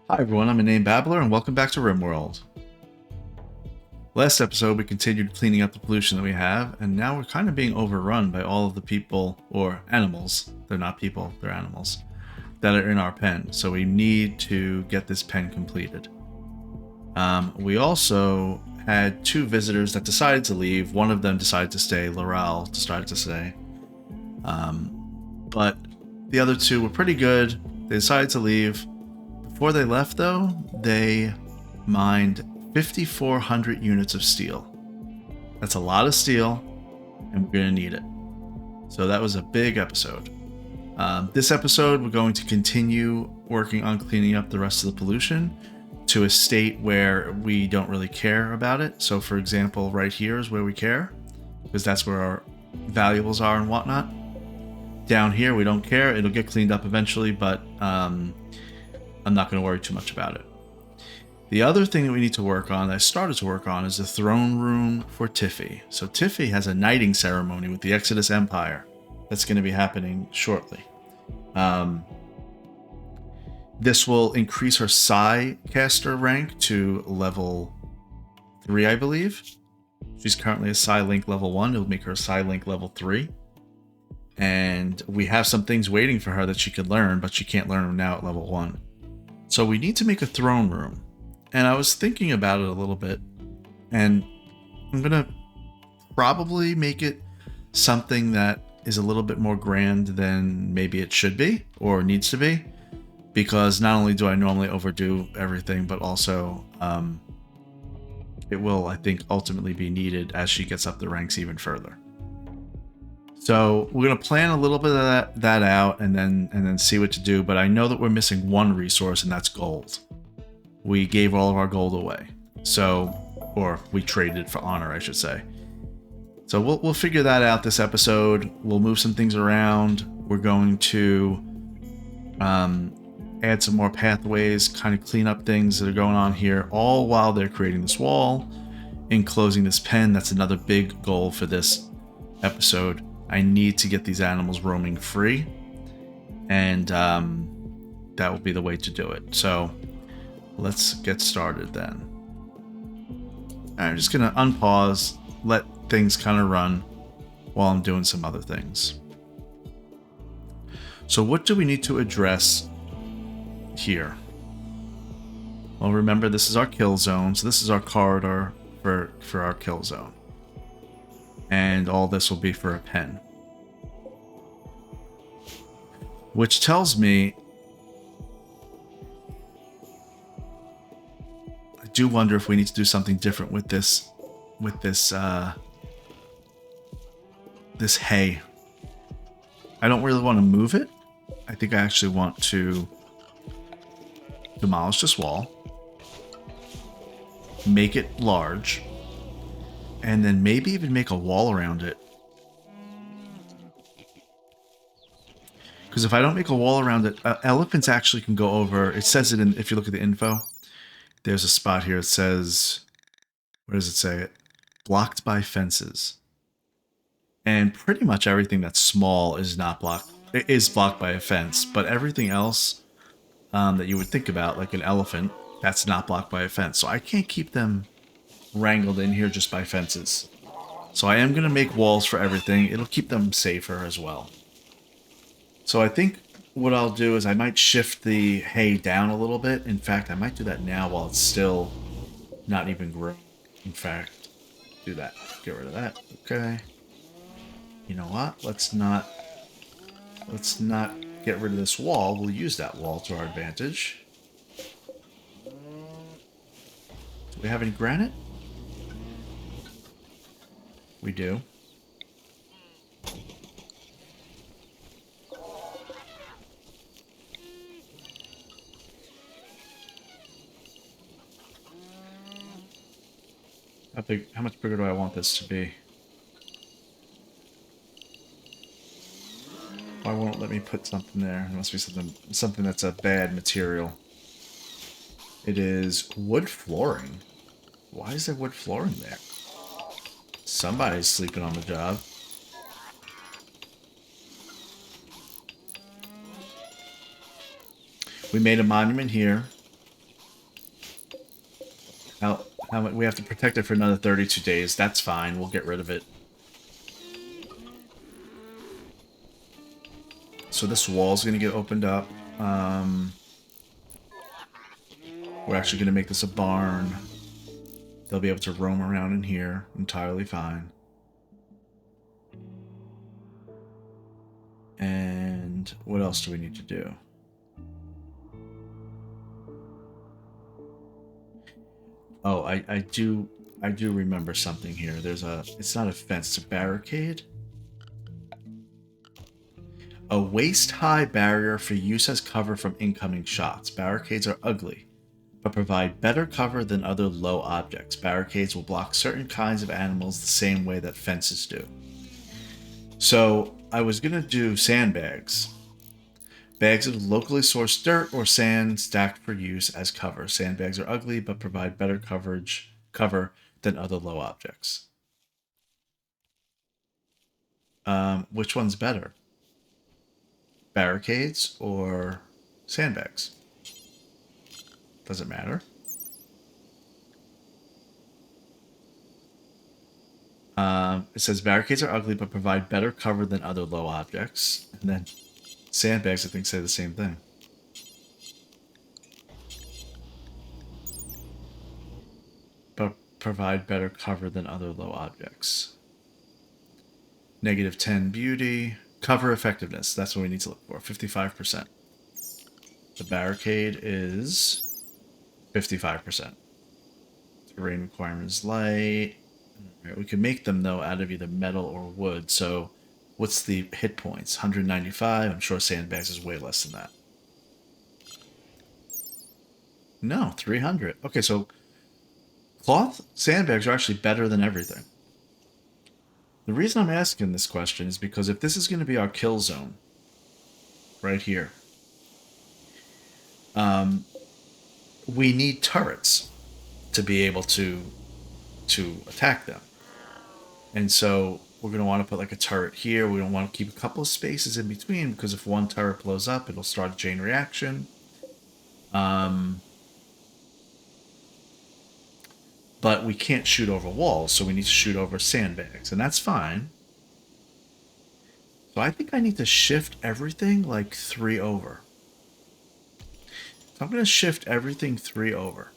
Hi everyone, I'm Inane Babbler and welcome back to RimWorld. Last episode we continued cleaning up the pollution that we have, and now we're kind of being overrun by all of the people, or animals, they're not people, they're animals, that are in our pen, so we need to get this pen completed. We also had two visitors that decided to leave. One of them decided to stay, Laurel decided to stay. But the other two were pretty good, they decided to leave. Before they left, though, they mined 5,400 units of steel. That's a lot of steel, and we're going to need it. So that was a big episode. This episode, we're going to continue working on cleaning up the rest of the pollution to a state where we don't really care about it. So, for example, right here is where we care, because that's where our valuables are and whatnot. Down here, we don't care. It'll get cleaned up eventually, but I'm not going to worry too much about it. The other thing that we need to work on, that I started to work on, is the throne room for Tiffy. So Tiffy has a knighting ceremony with the Exodus Empire that's going to be happening shortly. This will increase her Psi caster rank to level 3, I believe. She's currently a Psi Link level 1. It'll make her a Psi Link level 3. And we have some things waiting for her that she could learn, but she can't learn them now at level 1. So we need to make a throne room. And I was thinking about it a little bit. And I'm going to probably make it something that is a little bit more grand than maybe it should be or needs to be. Because not only do I normally overdo everything, but also it will, I think, ultimately be needed as she gets up the ranks even further. So we're gonna plan a little bit of that out and then see what to do. But I know that we're missing one resource, and that's gold. We gave all of our gold away, or we traded it for honor, I should say. So we'll figure that out this episode. We'll move some things around. We're going to add some more pathways, kind of clean up things that are going on here, all while they're creating this wall and closing this pen. That's another big goal for this episode. I need to get these animals roaming free, and that will be the way to do it. So let's get started then. I'm just going to unpause, let things kind of run while I'm doing some other things. So what do we need to address here? Well, remember, this is our kill zone, so this is our corridor for our kill zone. And all this will be for a pen. Which tells me I do wonder if we need to do something different with this this hay. I don't really want to move it. I think I actually want to demolish this wall, make it large, and then maybe even make a wall around it. Because if I don't make a wall around it, elephants actually can go over. It says it if you look at the info. There's a spot here. It says, where does it say it? Blocked by fences. And pretty much everything that's small is not blocked. It is blocked by a fence, but everything else that you would think about, like an elephant, that's not blocked by a fence. So I can't keep them wrangled in here just by fences. So I am going to make walls for everything. It'll keep them safer as well. So I think what I'll do is I might shift the hay down a little bit. In fact, I might do that now while it's still not even grown. In fact, do that. Get rid of that. Okay. You know what? Let's not get rid of this wall. We'll use that wall to our advantage. Do we have any granite? We do. How much bigger do I want this to be? Why won't it let me put something there? It must be something that's a bad material. It is wood flooring. Why is there wood flooring there? Somebody's sleeping on the job. We made a monument here. how much we have to protect it for another 32 days. That's fine. We'll get rid of it. So this wall's going to get opened up. We're actually going to make this a barn. They'll be able to roam around in here entirely fine. And what else do we need to do? Oh, I do remember something here. There's it's not a fence, it's a barricade. A waist-high barrier for use as cover from incoming shots. Barricades are ugly, but provide better cover than other low objects. Barricades will block certain kinds of animals the same way that fences do. So I was going to do sandbags. Bags of locally sourced dirt or sand stacked for use as cover. Sandbags are ugly, but provide better cover than other low objects. Which one's better? Barricades or sandbags? Does it matter? It says barricades are ugly but provide better cover than other low objects. And then sandbags, I think, say the same thing. But provide better cover than other low objects. -10 beauty. Cover effectiveness. That's what we need to look for. 55%. The barricade is 55%. Terrain requirement is light. Right, we can make them, though, out of either metal or wood. So what's the hit points? 195. I'm sure sandbags is way less than that. No, 300. Okay, so cloth sandbags are actually better than everything. The reason I'm asking this question is because if this is going to be our kill zone, right here, we need turrets to be able to attack them. And so we're going to want to put like a turret here. We don't want to keep a couple of spaces in between because if one turret blows up, it'll start a chain reaction. But we can't shoot over walls, so we need to shoot over sandbags, and that's fine. So I think I need to shift everything like 3 over. So I'm going to shift everything 3 over,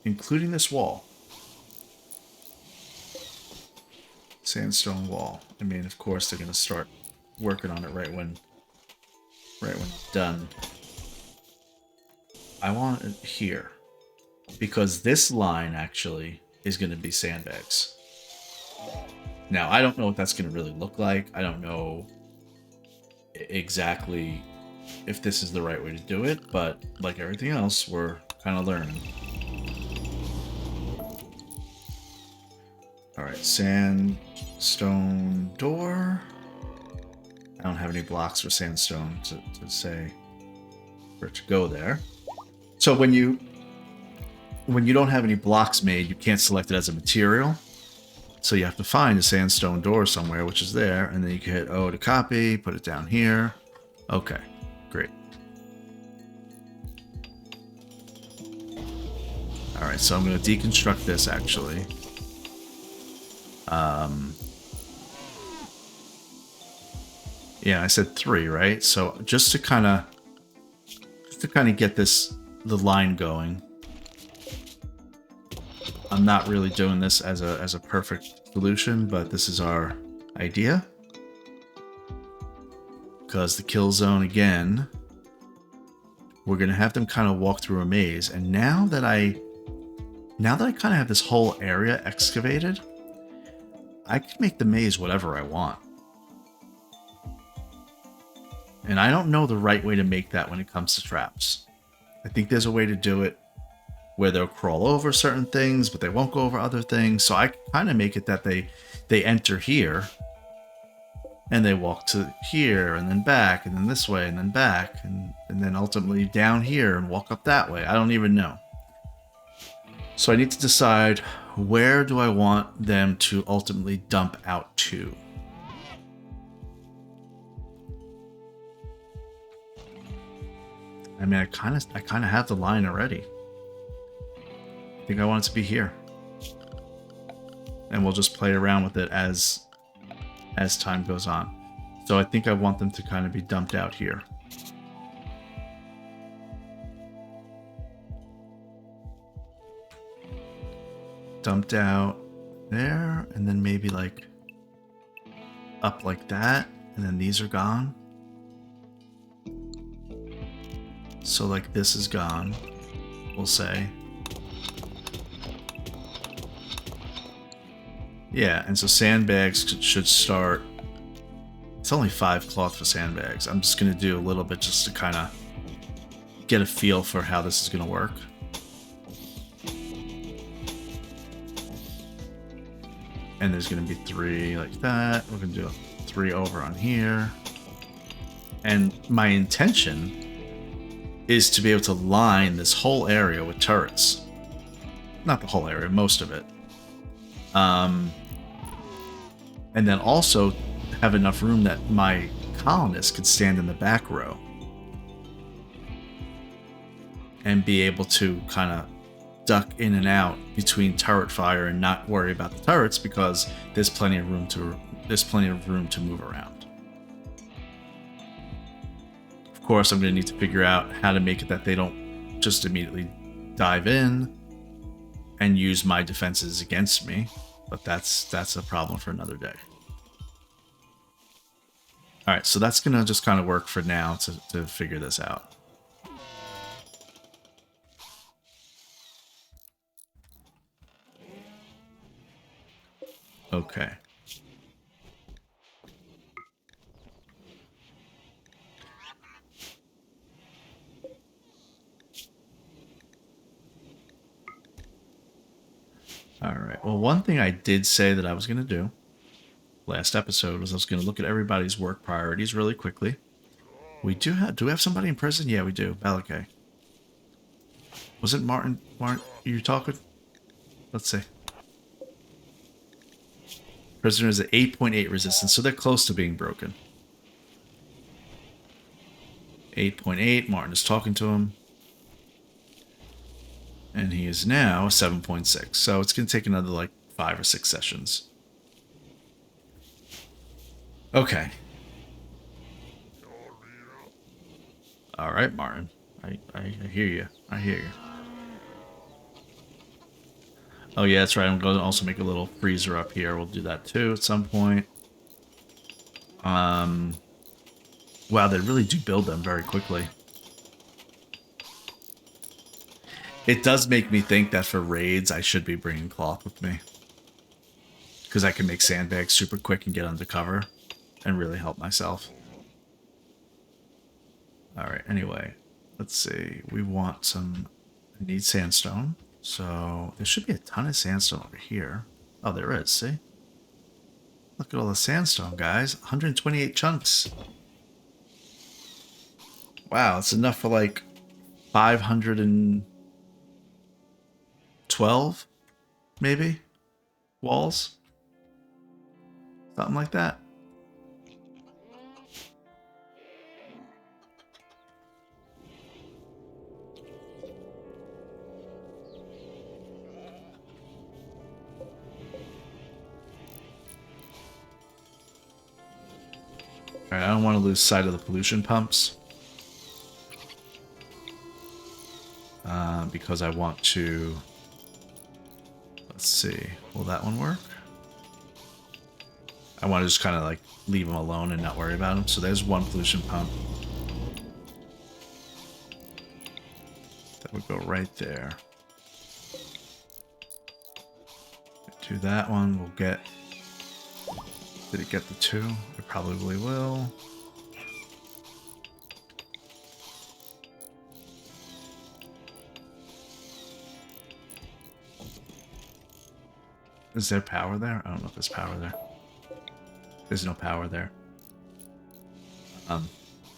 including this wall. Sandstone wall. I mean, of course, they're going to start working on it right when it's done. I want it here, because this line actually is going to be sandbags. Now, I don't know what that's going to really look like. I don't know exactly if this is the right way to do it, but like everything else, we're kind of learning. Alright, sandstone door. I don't have any blocks for sandstone to say for it to go there. So when you don't have any blocks made, you can't select it as a material. So you have to find a sandstone door somewhere, which is there, and then you can hit O to copy, put it down here. Okay, great. Alright, so I'm going to deconstruct this actually. Yeah, I said 3, right? So just to kind of get the line going. I'm not really doing this as a perfect solution, but this is our idea. Because the kill zone, again, we're going to have them kind of walk through a maze. And now that I kind of have this whole area excavated, I can make the maze whatever I want. And I don't know the right way to make that when it comes to traps. I think there's a way to do it where they'll crawl over certain things, but they won't go over other things. So I kind of make it that they enter here, and they walk to here, and then back, and then this way, and then back, and then ultimately down here, and walk up that way. I don't even know. So I need to decide, where do I want them to ultimately dump out to? I mean, I kind of have the line already. think I want it to be here. And we'll just play around with it as time goes on. So I think I want them to kind of be dumped out here. Dumped out there, and then maybe like up like that, and then these are gone. So like this is gone, we'll say. Yeah, and so sandbags should start. It's only 5 cloth for sandbags. I'm just going to do a little bit just to kind of get a feel for how this is going to work. And there's going to be 3 like that. We're going to do 3 over on here. And my intention is to be able to line this whole area with turrets. Not the whole area, most of it. And then also have enough room that my colonists could stand in the back row and be able to kind of duck in and out between turret fire and not worry about the turrets, because there's plenty of room to move around. Of course, I'm going to need to figure out how to make it that they don't just immediately dive in and use my defenses against me, but that's a problem for another day. All right, so that's going to just kind of work for now to figure this out. Okay. All right. Well, one thing I did say that I was going to do last episode was I was going to look at everybody's work priorities really quickly. Do we have somebody in prison? Yeah, we do. Balakay. Was it Martin? You talking? Let's see. Prisoner is at 8.8 resistance, so they're close to being broken. 8.8. Martin is talking to him. And he is now 7.6. So it's going to take another like 5 or 6 sessions. Okay. All right, Martin. I hear you. I hear you. Oh, yeah, that's right. I'm going to also make a little freezer up here. We'll do that too at some point. Wow, they really do build them very quickly. It does make me think that for raids, I should be bringing cloth with me. Because I can make sandbags super quick and get under cover and really help myself. Alright, anyway. Let's see. We want some... I need sandstone. So, there should be a ton of sandstone over here. Oh, there is, see? Look at all the sandstone, guys. 128 chunks. Wow, it's enough for like 512, maybe? Walls? Something like that. Alright, I don't want to lose sight of the pollution pumps. Because I want to... Let's see. Will that one work? I want to just kind of like leave them alone and not worry about them. So there's one pollution pump. That would go right there. Do that one. We'll get... Did it get the 2? It probably will. Is there power there? I don't know if there's power there. There's no power there.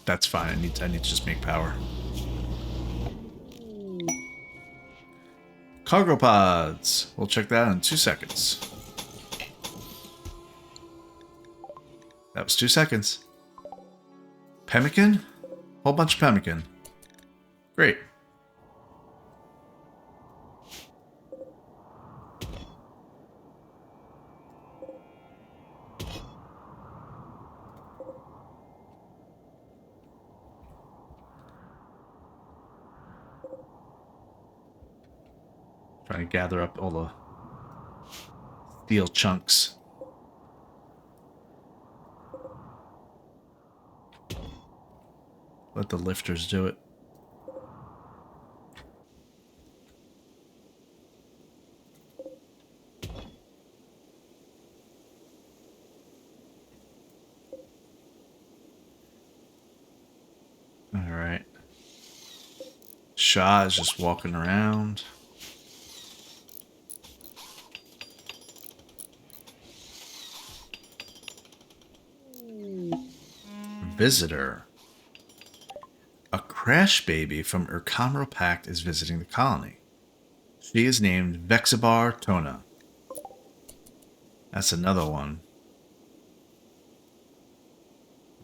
That's fine. I need to just make power. Cargo pods. We'll check that in 2 seconds. That was 2 seconds. Pemmican? Whole bunch of pemmican. Great. Trying to gather up all the steel chunks. Let the lifters do it. All right. Shah is just walking around. Visitor. A crash baby from Urkamro Pact is visiting the colony. She is named Vexabar Tona. That's another one.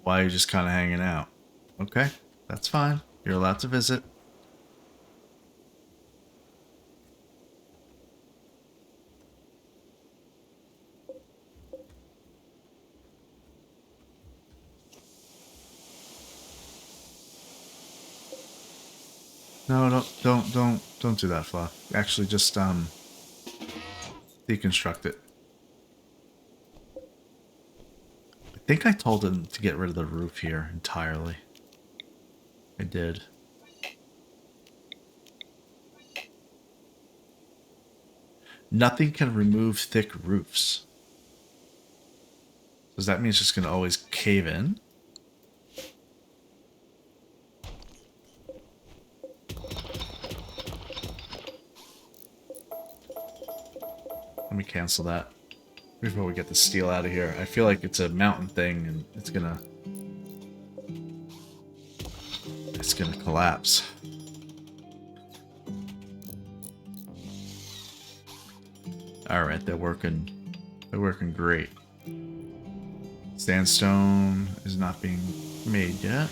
Why are you just kind of hanging out? Okay, that's fine. You're allowed to visit. No, don't do that, Fluff. Actually, just deconstruct it. I think I told him to get rid of the roof here entirely. I did. Nothing can remove thick roofs. Does that mean it's just going to always cave in? Let me cancel that before we get the steel out of here. I feel like it's a mountain thing and it's gonna collapse. All right, they're working great. Sandstone is not being made yet.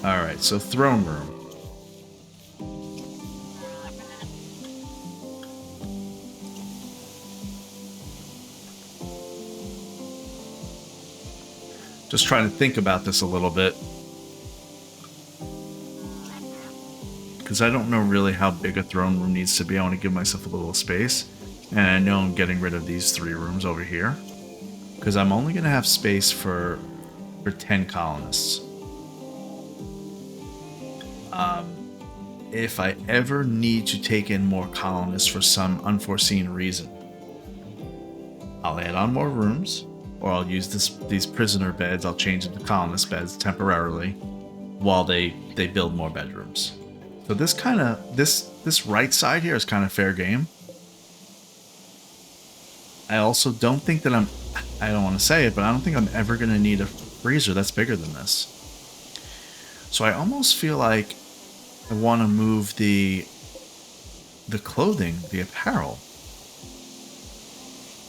Alright, so throne room. Just trying to think about this a little bit. Because I don't know really how big a throne room needs to be. I want to give myself a little space. And I know I'm getting rid of these 3 rooms over here. Because I'm only going to have space for 10 colonists. If I ever need to take in more colonists for some unforeseen reason, I'll add on more rooms, or I'll use these prisoner beds. I'll change them to colonist beds temporarily while they build more bedrooms. So this right side here is kind of fair game. I also don't think that I don't want to say it, but I don't think I'm ever going to need a freezer that's bigger than this. So I almost feel like I want to move the clothing, the apparel,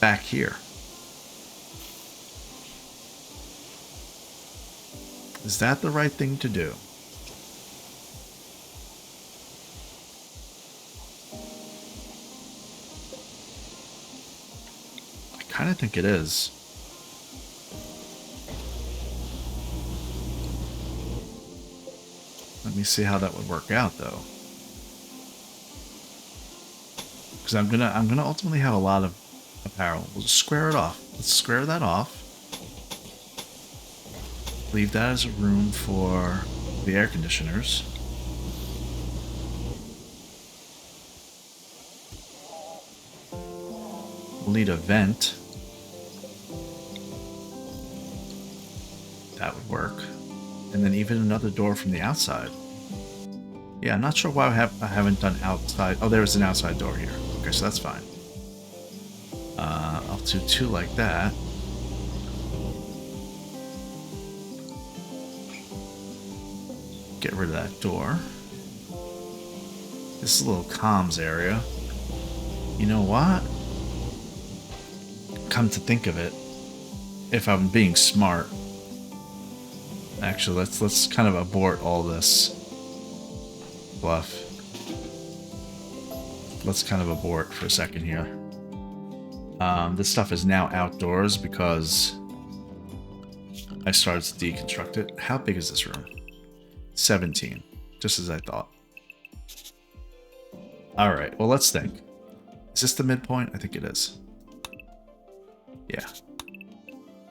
back here. Is that the right thing to do? I kind of think it is. Let me see how that would work out, though. Because I'm gonna ultimately have a lot of apparel. We'll just square it off. Let's square that off. Leave that as a room for the air conditioners. We'll need a vent. That would work. And then even another door from the outside. Yeah, I'm not sure why I haven't done outside. Oh, there's an outside door here. Okay, so that's fine. I'll do 2 like that. Get rid of that door. This is a little comms area. You know what? Come to think of it, if I'm being smart, actually let's kind of abort all this fluff. Let's kind of abort for a second here. This stuff is now outdoors because I started to deconstruct it. How big is this room? 17, just as I thought. All right, well, let's think. Is this the midpoint? I think it is. Yeah,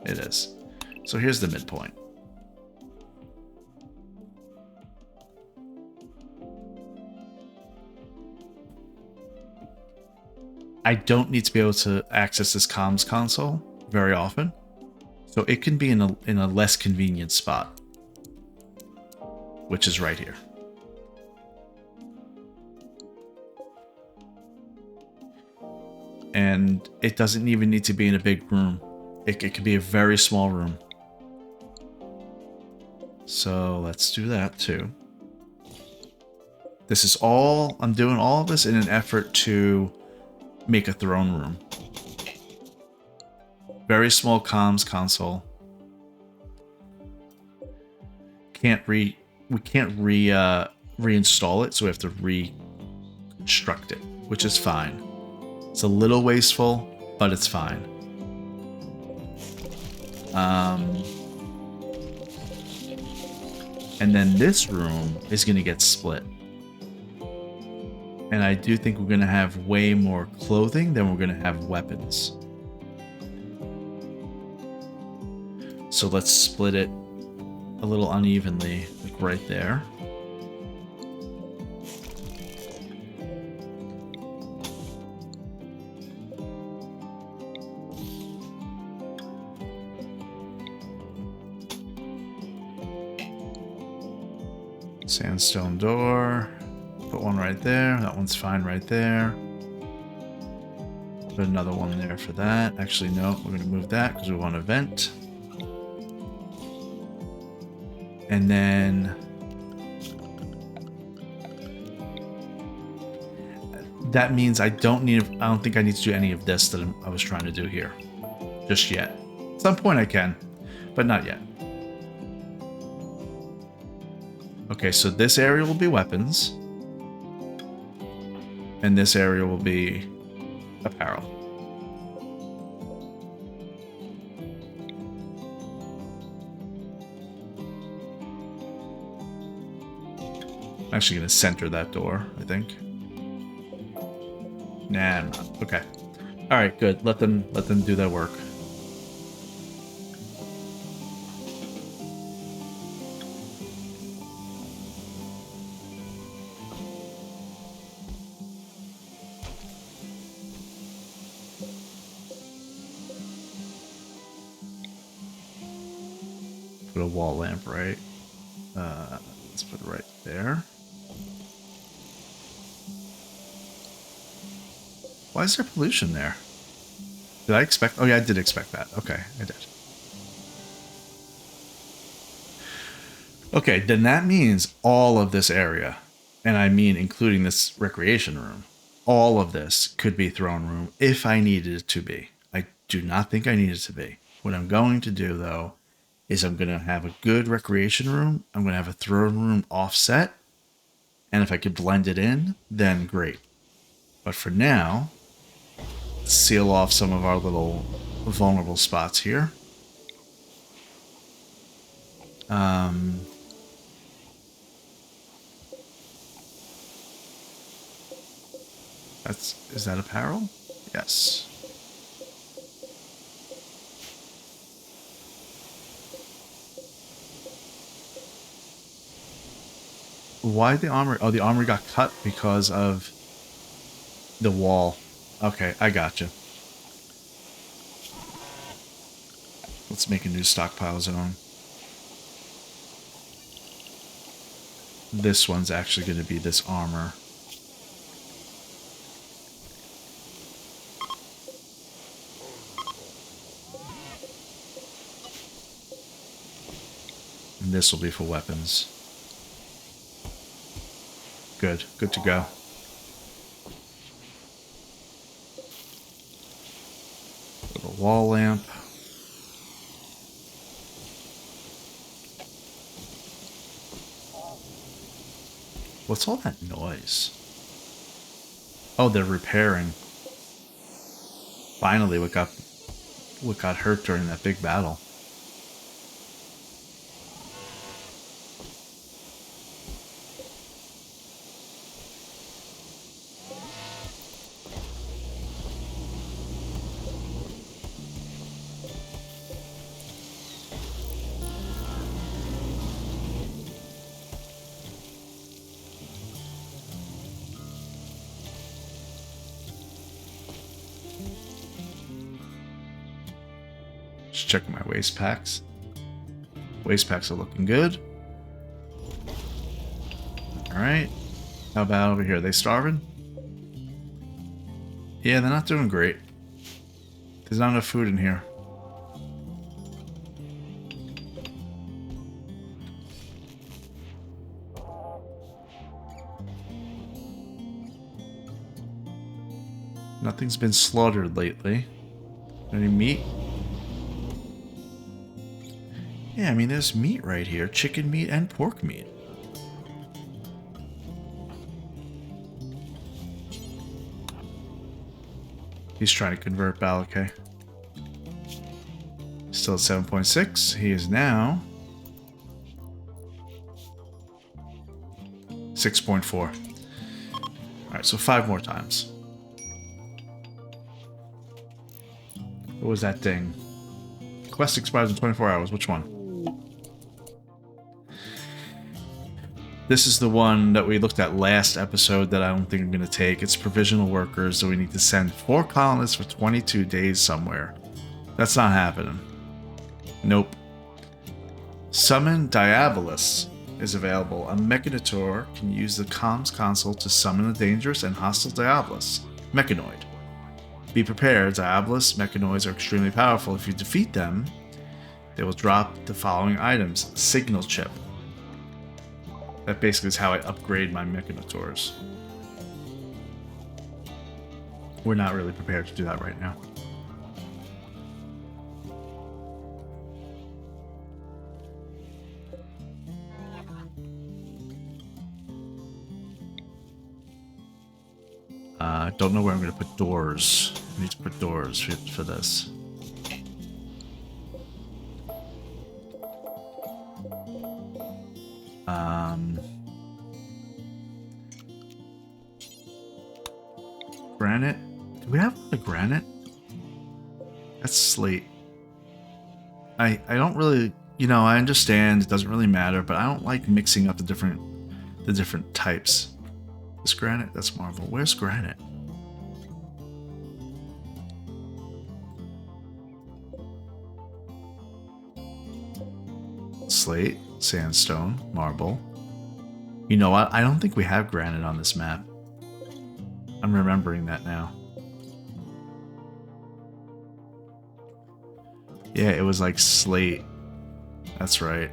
it is. So here's the midpoint. I don't need to be able to access this comms console very often, so it can be in a less convenient spot, which is right here. And it doesn't even need to be in a big room. It could be a very small room. So let's do that too. This is all, I'm doing all of this in an effort to make a throne room. Very small comms console. We can't reinstall it, so we have to reconstruct it, which is fine. It's a little wasteful, but it's fine. And then this room is going to get split. And I do think we're going to have way more clothing than we're going to have weapons. So let's split it a little unevenly, like right there. Sandstone door. Put one right there. That one's fine right there. Put another one there for that. Actually, no, we're going to move that because we want a vent. And then that means I don't think I need to do any of this that I was trying to do here just yet. At some point I can, but not yet. Okay, so this area will be weapons. And this area will be apparel. I'm actually going to center that door, I think. Nah, I'm not. Okay. All right, good. Let them do their work. Put a wall lamp right. Let's put it right there. Why is there pollution there? Did I expect? Oh yeah, I did expect that. Okay, I did. Okay, then that means all of this area, and I mean including this recreation room, all of this could be throne room if I needed it to be. I do not think I need it to be. What I'm going to do, though, is I'm going to have a good recreation room. I'm going to have a throne room offset. And if I could blend it in, then great. But for now, seal off some of our little vulnerable spots here. Is that apparel? Yes. Why the armory? Oh, the armory got cut because of the wall. Okay, I gotcha. Let's make a new stockpile zone. This one's actually going to be this armor. And this will be for weapons. Good. Good to go. Little wall lamp. What's all that noise? Oh, they're repairing. Finally, what got hurt during that big battle. Just checking my waste packs. Waste packs are looking good. Alright. How about over here? Are they starving? Yeah, they're not doing great. There's not enough food in here. Nothing's been slaughtered lately. Any meat? Yeah, I mean, there's meat right here. Chicken meat and pork meat. He's trying to convert Balakay. Still at 7.6. He is now 6.4. Alright, so 5 more times. What was that thing? Quest expires in 24 hours. Which one? This is the one that we looked at last episode that I don't think I'm going to take. It's provisional workers, so we need to send 4 colonists for 22 days somewhere. That's not happening. Nope. Summon Diabolus is available. A Mechanitor can use the comms console to summon a dangerous and hostile Diabolus Mechanoid. Be prepared, Diabolus Mechanoids are extremely powerful. If you defeat them, they will drop the following items. Signal Chip. That basically is how I upgrade my Mechanitors. We're not really prepared to do that right now. Don't know where I'm going to put doors. I need to put doors for this. Granite? Do we have the granite? That's slate. I don't really, you know, I understand it doesn't really matter, but I don't like mixing up the different types. This granite, that's marble. Where's granite? Slate, sandstone, marble. You know what? I don't think we have granite on this map. I'm remembering that now. Yeah, it was like slate. That's right.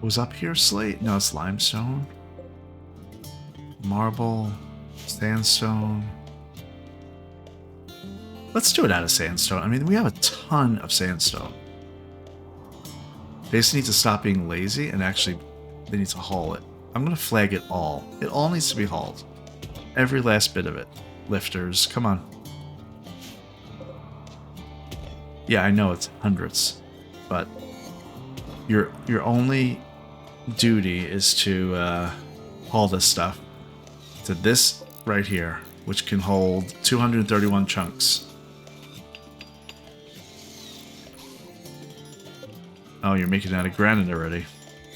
Was up here slate? No, it's limestone. Marble. Sandstone. Let's do it out of sandstone. I mean, we have a ton of sandstone. They just need to stop being lazy and actually they need to haul it. I'm going to flag it all. It all needs to be hauled. Every last bit of it. Lifters, come on. Yeah, I know it's hundreds, but your only duty is to haul this stuff to this right here, which can hold 231 chunks. Oh, you're making it out of granite already.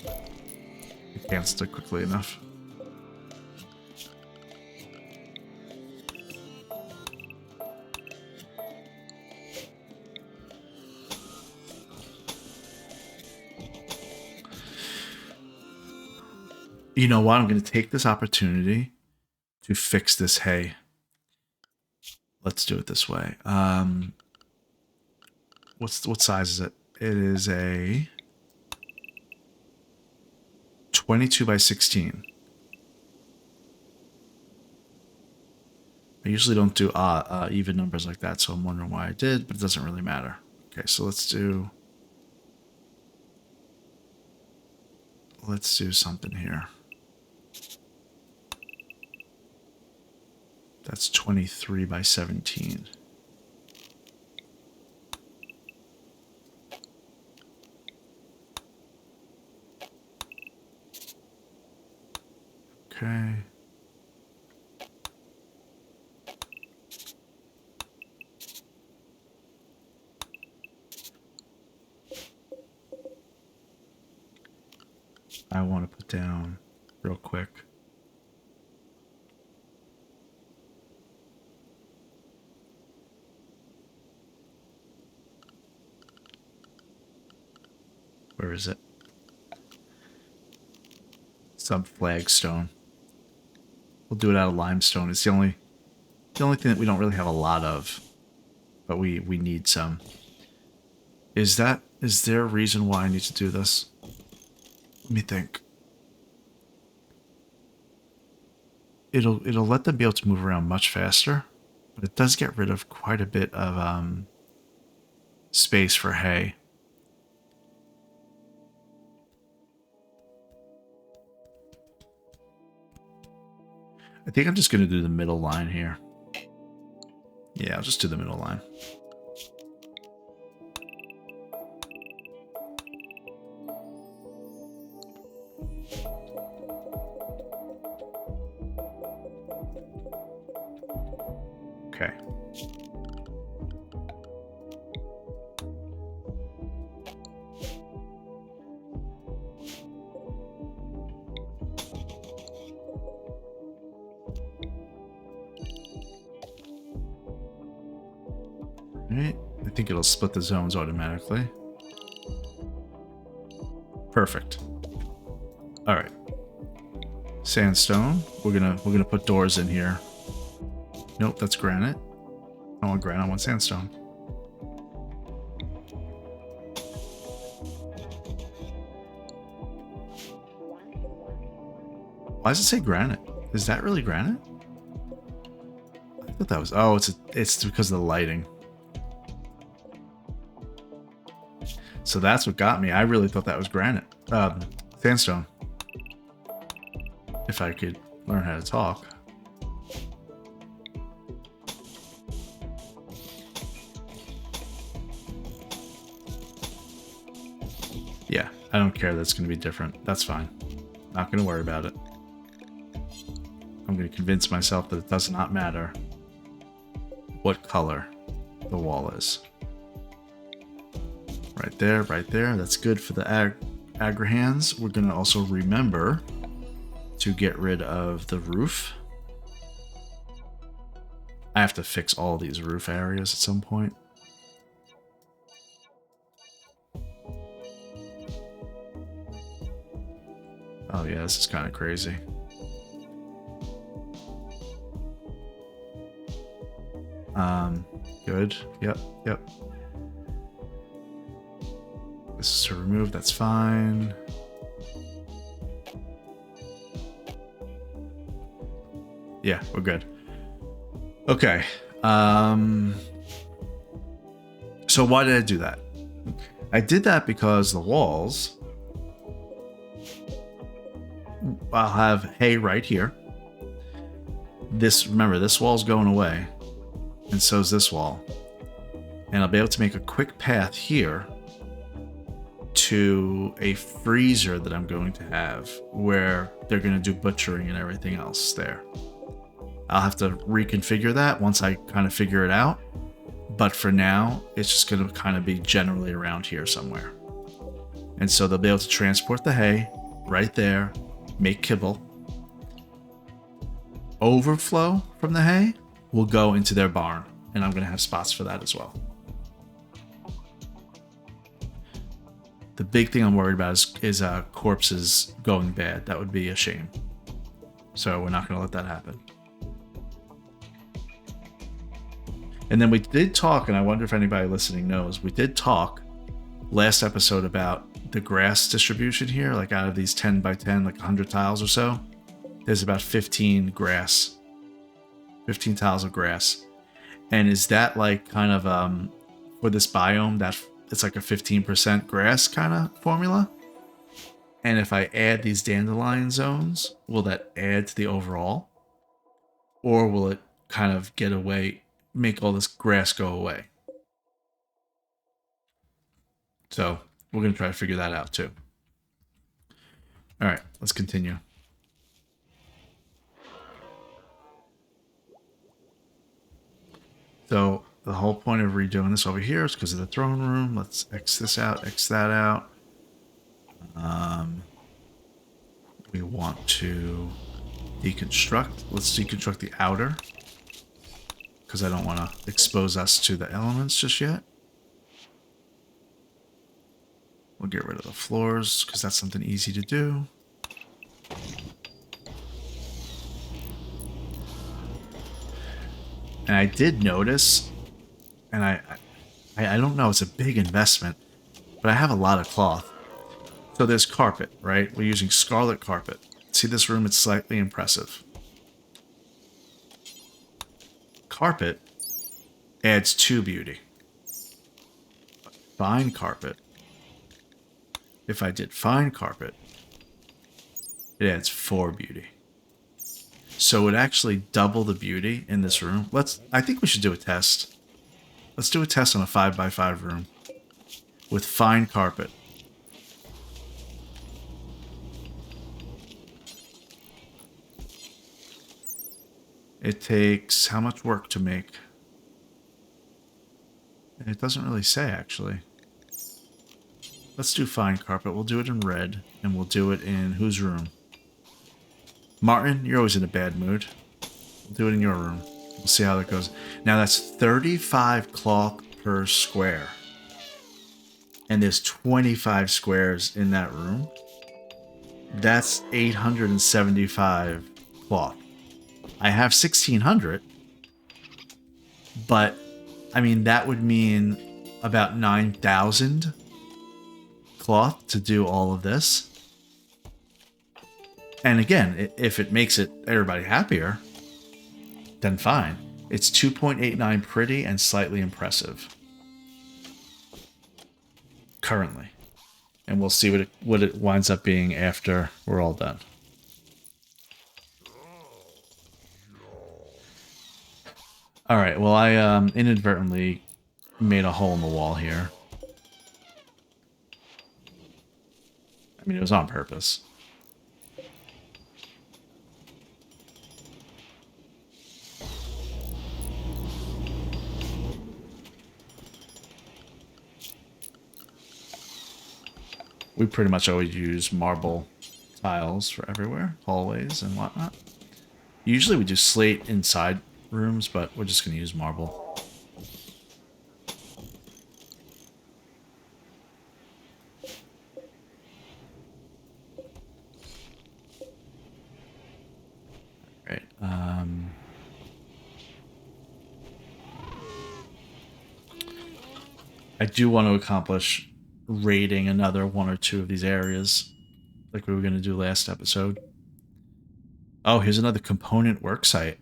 I can't stick quickly enough. You know what? I'm going to take this opportunity to fix this hay. Let's do it this way. What size is it? It is a 22 by 16. I usually don't do even numbers like that, so I'm wondering why I did, but it doesn't really matter. Okay, so let's do something here. That's 23 by 17. Okay. I want to put down real quick. Where is it? Some flagstone. We'll do it out of limestone. It's the only thing that we don't really have a lot of, but we need some. Is there a reason why I need to do this? Let me think. It'll let them be able to move around much faster, but it does get rid of quite a bit of space for hay. I think I'm just going to do the middle line here. Yeah, I'll just do the middle line. Okay. Right. I think it'll split the zones automatically. Perfect. All right. Sandstone. We're gonna put doors in here. Nope, that's granite. I want granite. I want sandstone. Why does it say granite? Is that really granite? I thought that was. Oh, it's because of the lighting. So that's what got me. I really thought that was granite. Sandstone. If I could learn how to talk. Yeah, I don't care that's going to be different. That's fine. Not going to worry about it. I'm going to convince myself that it does not matter what color the wall is. Right there, right there. That's good for the Agrahans. We're going to also remember to get rid of the roof. I have to fix all these roof areas at some point. Oh yeah, this is kind of crazy. Good. Yep, yep. This is to remove, that's fine. Yeah, we're good. Okay. So why did I do that? I did that because the walls, I'll have hay right here. Remember, this wall's going away. And so is this wall. And I'll be able to make a quick path here to a freezer that I'm going to have where they're going to do butchering and everything else there. I'll have to reconfigure that once I kind of figure it out. But for now, it's just going to kind of be generally around here somewhere. And so they'll be able to transport the hay right there, make kibble. Overflow from the hay will go into their barn, and I'm going to have spots for that as well. The big thing I'm worried about is corpses going bad. That would be a shame. So we're not going to let that happen. And then we did talk, and I wonder if anybody listening knows, we did talk last episode about the grass distribution here. Like out of these 10 by 10, like 100 tiles or so, there's about 15 tiles of grass. And is that like kind of for this biome, that it's like a 15% grass kind of formula? And if I add these dandelion zones, will that add to the overall? Or will it kind of make all this grass go away? So we're going to try to figure that out too. All right, let's continue. So the whole point of redoing this over here is because of the throne room. Let's X this out, X that out. want to deconstruct. Let's deconstruct the outer, because I don't want to expose us to the elements just yet. We'll get rid of the floors, because that's something easy to do. And I did notice, and I don't know, it's a big investment, but I have a lot of cloth. So there's carpet, right? We're using scarlet carpet. See this room? It's slightly impressive. Carpet adds 2 beauty. Fine carpet. If I did fine carpet, it adds 4 beauty. So it would actually double the beauty in this room. I think we should do a test. Let's do a test on a 5x5 room with fine carpet. It takes how much work to make? It doesn't really say, actually. Let's do fine carpet. We'll do it in red, and we'll do it in whose room? Martin, you're always in a bad mood. We'll do it in your room. We'll see how that goes. Now that's 35 cloth per square. And there's 25 squares in that room. That's 875 cloth. I have 1,600, but I mean, that would mean about 9,000 cloth to do all of this. And again, if it makes everybody happier, then fine. It's 2.89 pretty and slightly impressive currently. And we'll see what it winds up being after we're all done. All right, well, I inadvertently made a hole in the wall here. I mean, it was on purpose. We pretty much always use marble tiles for everywhere, hallways and whatnot. Usually we do slate inside rooms, but we're just going to use marble. Right. I do want to accomplish raiding another 1 or 2 of these areas, like we were going to do last episode. Oh, here's another component worksite.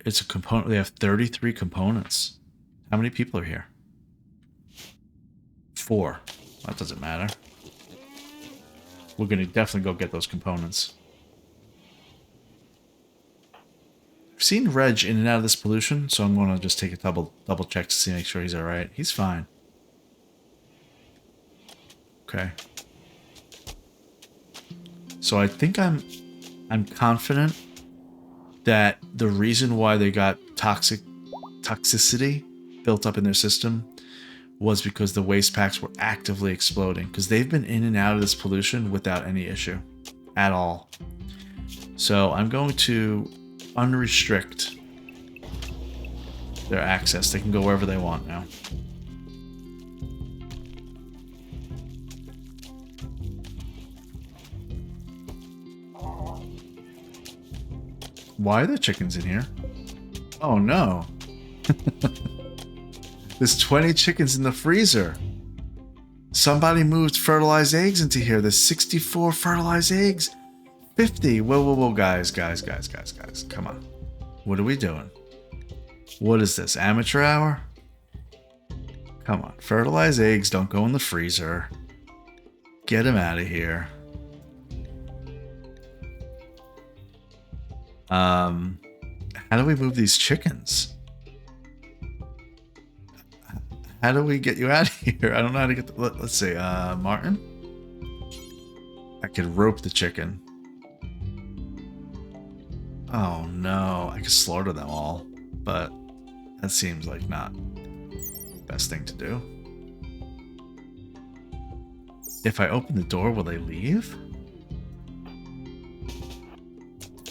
It's a component. They have 33 components. How many people are here? 4. That doesn't matter. We're going to definitely go get those components. I've seen Reg in and out of this pollution, so I'm going to just take a double check to make sure he's all right. He's fine. Okay. So I think I'm confident that the reason why they got toxicity built up in their system was because the waste packs were actively exploding, because they've been in and out of this pollution without any issue at all. So I'm going to unrestrict their access. They can go wherever they want now. Why are there chickens in here? Oh no. There's 20 chickens in the freezer. Somebody moved fertilized eggs into here. There's 64 fertilized eggs. 50. Whoa, guys. Come on. What are we doing? What is this, amateur hour? Come on. Fertilized eggs don't go in the freezer. Get them out of here. How do we move these chickens? How do we get you out of here? I don't know how to get the... Let's see. Martin? I could rope the chicken. Oh, no. I could slaughter them all. But that seems like not the best thing to do. If I open the door, will they leave?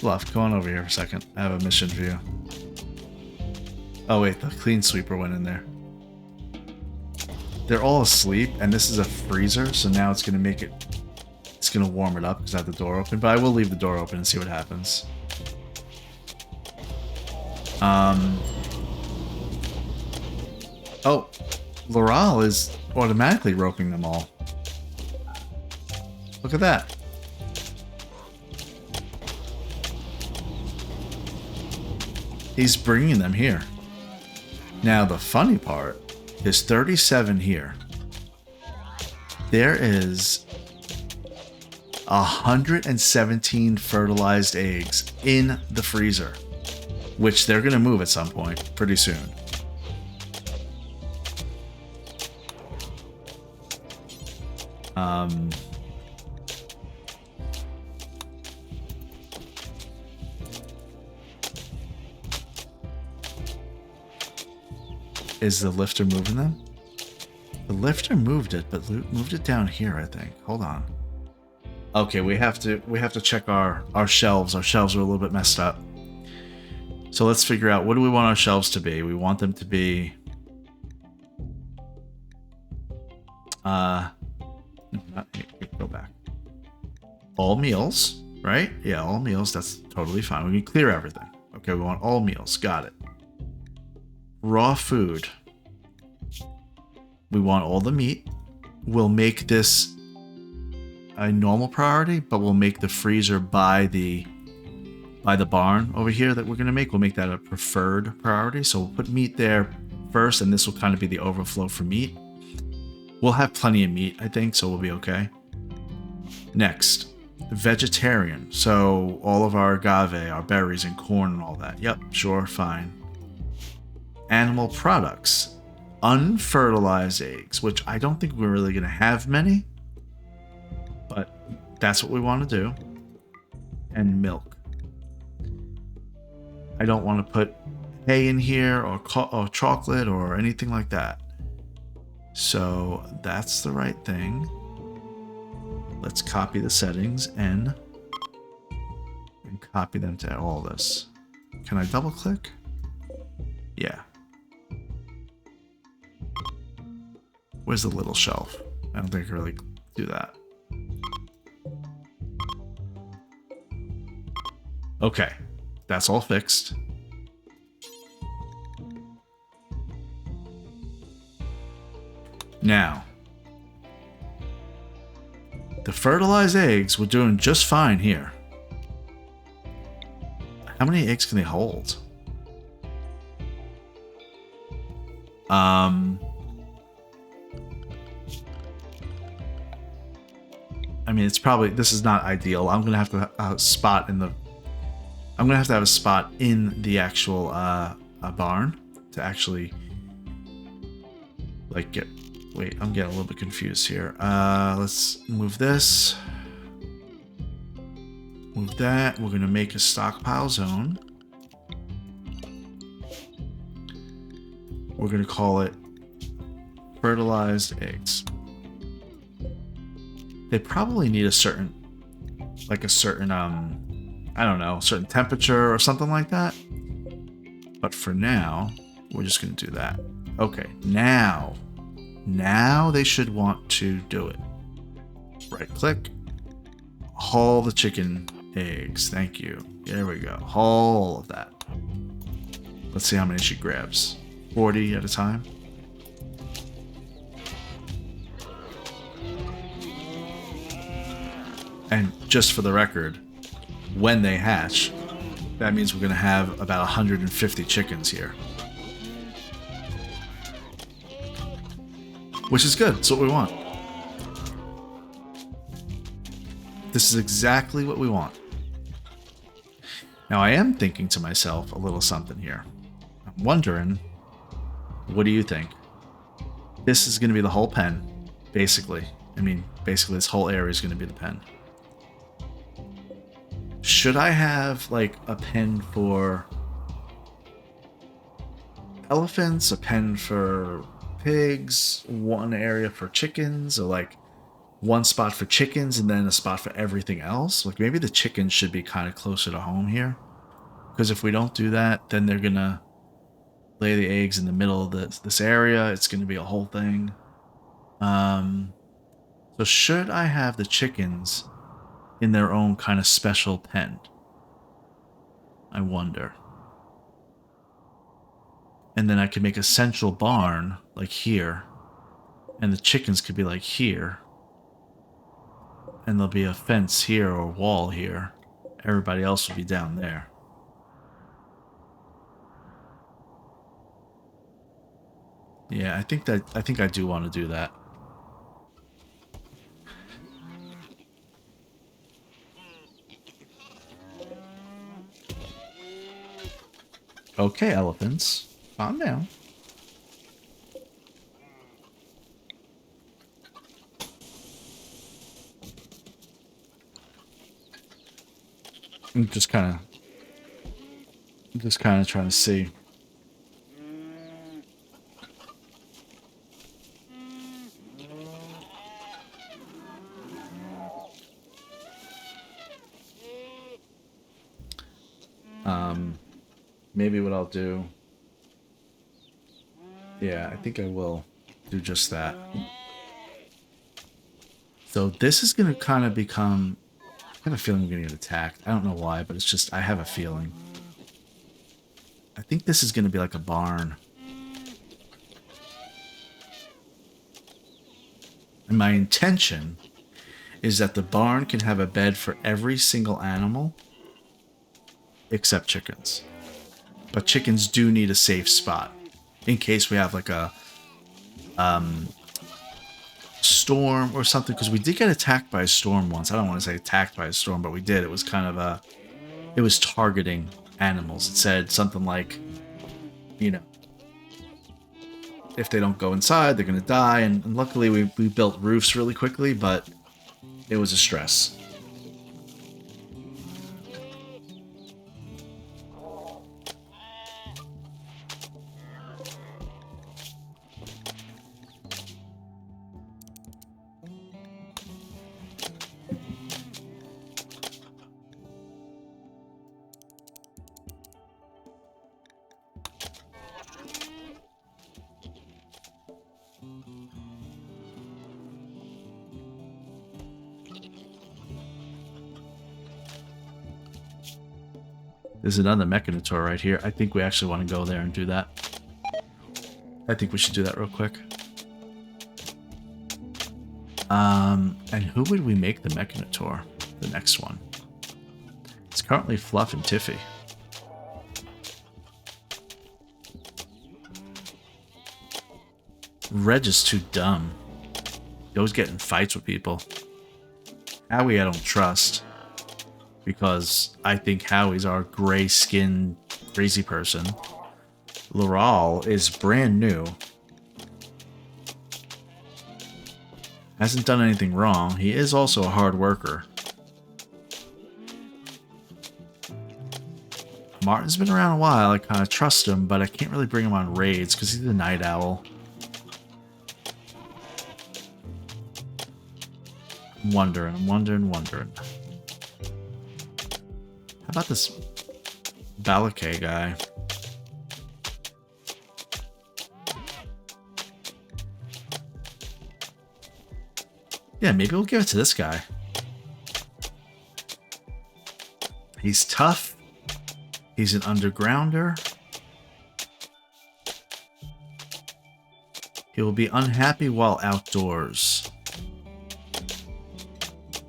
Bluff, go on over here for a second. I have a mission for you. Oh wait, the clean sweeper went in there. They're all asleep, and this is a freezer, so now it's gonna make it... It's gonna warm it up because I have the door open, but I will leave the door open and see what happens. Oh, Loral is automatically roping them all. Look at that. He's bringing them here. Now, the funny part is 37 here. There is 117 fertilized eggs in the freezer, which they're going to move at some point pretty soon. Is the lifter moving them? The lifter moved it, but moved it down here, I think. Hold on. Okay, we have to check our shelves. Our shelves are a little bit messed up. So let's figure out, what do we want our shelves to be? We want them to be go back. All meals, right? Yeah, all meals. That's totally fine. We can clear everything. Okay, we want all meals. Got it. Raw food. We want all the meat. We'll make this a normal priority, but we'll make the freezer by the barn over here that we're going to make. We'll make that a preferred priority. So we'll put meat there first, and this will kind of be the overflow for meat. We'll have plenty of meat, I think, so we'll be okay. Next, vegetarian. So all of our agave, our berries and corn and all that. Yep, sure, fine. Animal products. Unfertilized eggs, which I don't think we're really going to have many, but that's what we want to do. And milk. I don't want to put hay in here or chocolate or anything like that. So that's the right thing. Let's copy the settings and copy them to all this. Can I double click? Yeah. Where's the little shelf? I don't think I can really do that. Okay, that's all fixed. Now, the fertilized eggs, we're doing just fine here. How many eggs can they hold? I mean, it's probably, this is not ideal. I'm gonna have to have a spot in the, I'm gonna have to have a spot in the actual barn to actually like get. Wait, I'm getting a little bit confused here. Let's move this. Move that. We're gonna make a stockpile zone. We're gonna call it fertilized eggs. They probably need a certain, like a certain, I don't know, certain temperature or something like that. But for now, we're just going to do that. Okay, now they should want to do it. Right click, haul the chicken eggs. Thank you. There we go. Haul all of that. Let's see how many she grabs. 40 at a time. And just for the record, when they hatch, that means we're going to have about 150 chickens here. Which is good. It's what we want. This is exactly what we want. Now, I am thinking to myself a little something here. I'm wondering, what do you think? This is going to be the whole pen, basically. I mean, basically this whole area is going to be the pen. Should I have like a pen for elephants, a pen for pigs, one area for chickens, or like one spot for chickens and then a spot for everything else. Like maybe the chickens should be kind of closer to home here. Because if we don't do that, then they're going to lay the eggs in the middle of this area. It's going to be a whole thing. So should I have the chickens in their own kind of special pen? I wonder. And then I could make a central barn, like here. And the chickens could be like here. And there'll be a fence here or a wall here. Everybody else will be down there. Yeah, I think I do want to do that. Okay, elephants. Calm down. I'm just kind of trying to see. Maybe what I'll do. Yeah, I think I will do just that. So this is going to kind of become... I have a feeling I'm going to get attacked. I don't know why, but it's just... I have a feeling. I think this is going to be like a barn. And my intention is that the barn can have a bed for every single animal except chickens. But chickens do need a safe spot in case we have like a storm or something, because we did get attacked by a storm once. I don't want to say attacked by a storm, but we did. It was kind of it was targeting animals. It said something like, you know, if they don't go inside, they're going to die. And luckily we built roofs really quickly, but it was a stress. There's another Mechanitor right here. I think we actually want to go there and do that. I think we should do that real quick. And who would we make the Mechanitor? The next one. It's currently Fluff and Tiffy. Reg is too dumb. He always get in fights with people. Howie I don't trust. Because I think Howie's our gray-skinned crazy person. Laral is brand new. Hasn't done anything wrong. He is also a hard worker. Martin's been around a while. I kind of trust him, but I can't really bring him on raids because he's a night owl. I'm wondering. How about this Balakay guy? Yeah, maybe we'll give it to this guy. He's tough. He's an undergrounder. He will be unhappy while outdoors.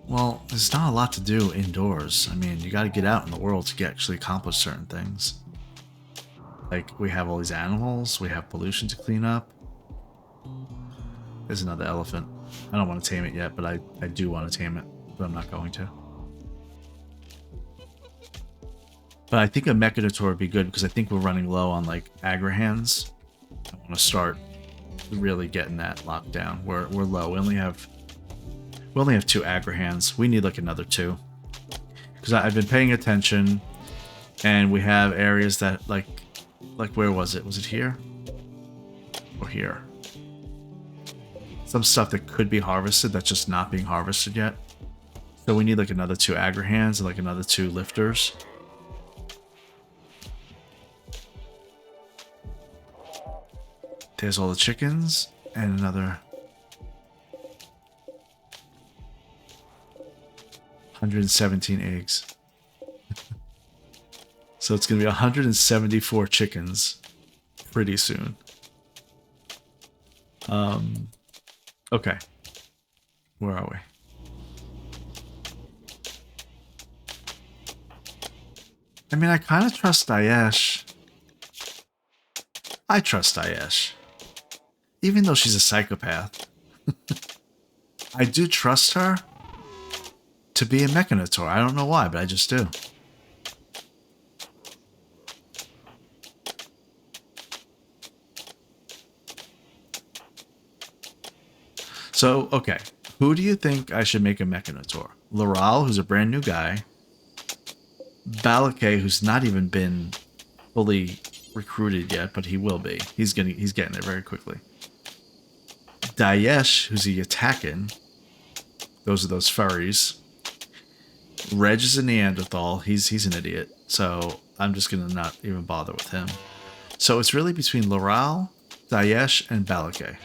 Well, there's not a lot to do indoors. I mean, you got to get out in the world to actually accomplish certain things. Like, we have all these animals, we have pollution to clean up. There's another elephant. I don't want to tame it yet, but I do want to tame it, but I'm not going to. But I think a Mechanitor would be good because I think we're running low on, like, Agrahans. I want to start really getting that locked down. We're low. We only have 2 Agrahans. We need like another 2. Because I've been paying attention, and we have areas that like where was it? Was it here? Or here? some stuff that could be harvested that's just not being harvested yet. So we need like another 2 Agri-Hands and like another 2 lifters. There's all the chickens and another 117 eggs. So it's going to be 174 chickens pretty soon. Okay. Where are we? I mean, I kind of trust Daesh. I trust Daesh. Even though she's a psychopath. I do trust her to be a Mechanitor. I don't know why, but I just do. So, okay. Who do you think I should make a Mechanitor? Laral, who's a brand new guy. Balake, who's not even been fully recruited yet, but he will be. He's getting there very quickly. Daesh, who's the attacking. Those are those furries. Reg is a Neanderthal. He's an idiot. So I'm just gonna not even bother with him. So it's really between Laral, Daesh, and Balake.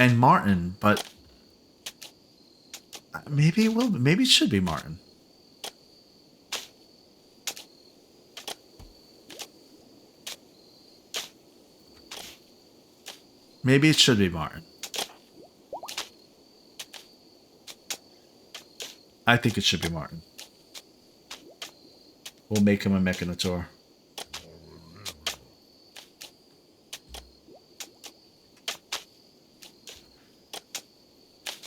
And Martin, but maybe it will. Maybe it should be Martin. Maybe it should be Martin. I think it should be Martin. We'll make him a Mechanitor.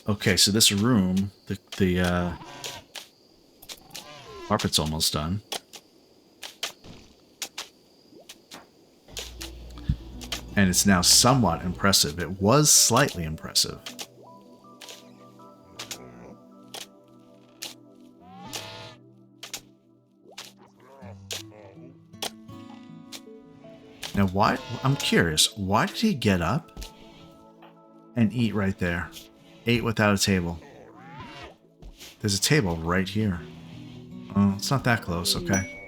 Okay, so this room, the carpet's almost done. And it's now somewhat impressive. It was slightly impressive. Now, why? I'm curious. Why did he get up and eat right there? Ate without a table. There's a table right here. Oh, it's not that close. Okay.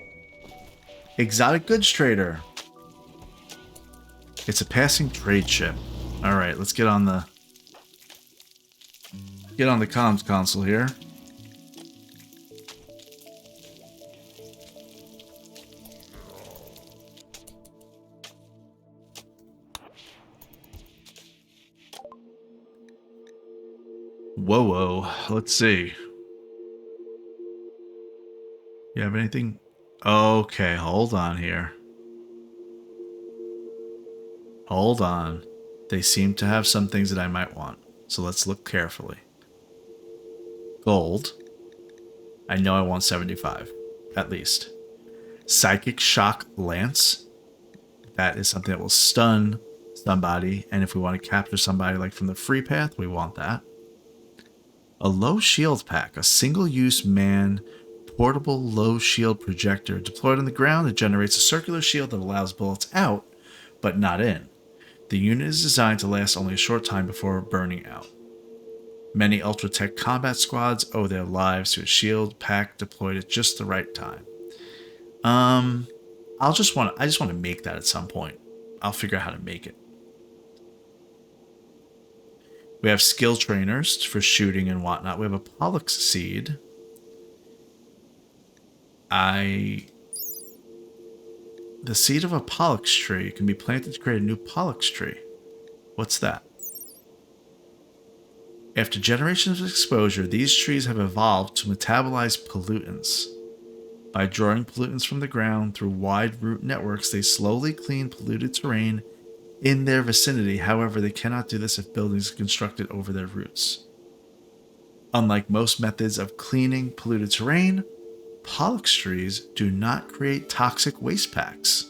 Exotic goods trader. It's a passing trade ship. All right, let's get on the comms console here. Whoa. Let's see. You have anything? Okay, hold on here. Hold on. They seem to have some things that I might want. So let's look carefully. Gold. I know I want 75. At least. Psychic Shock Lance. That is something that will stun somebody. And if we want to capture somebody like from the free path, we want that. A low shield pack. A single-use man portable low shield projector. Deployed on the ground, it generates a circular shield that allows bullets out, but not in. The unit is designed to last only a short time before burning out. Many Ultratech combat squads owe their lives to a shield pack deployed at just the right time. I just want to make that at some point. I'll figure out how to make it. We have skill trainers for shooting and whatnot. We have a Pollux seed. The seed of a Pollux tree can be planted to create a new Pollux tree. What's that? After generations of exposure, these trees have evolved to metabolize pollutants. By drawing pollutants from the ground through wide root networks, they slowly clean polluted terrain in their vicinity. However, they cannot do this if buildings are constructed over their roots. Unlike most methods of cleaning polluted terrain, Pollux trees do not create toxic waste packs.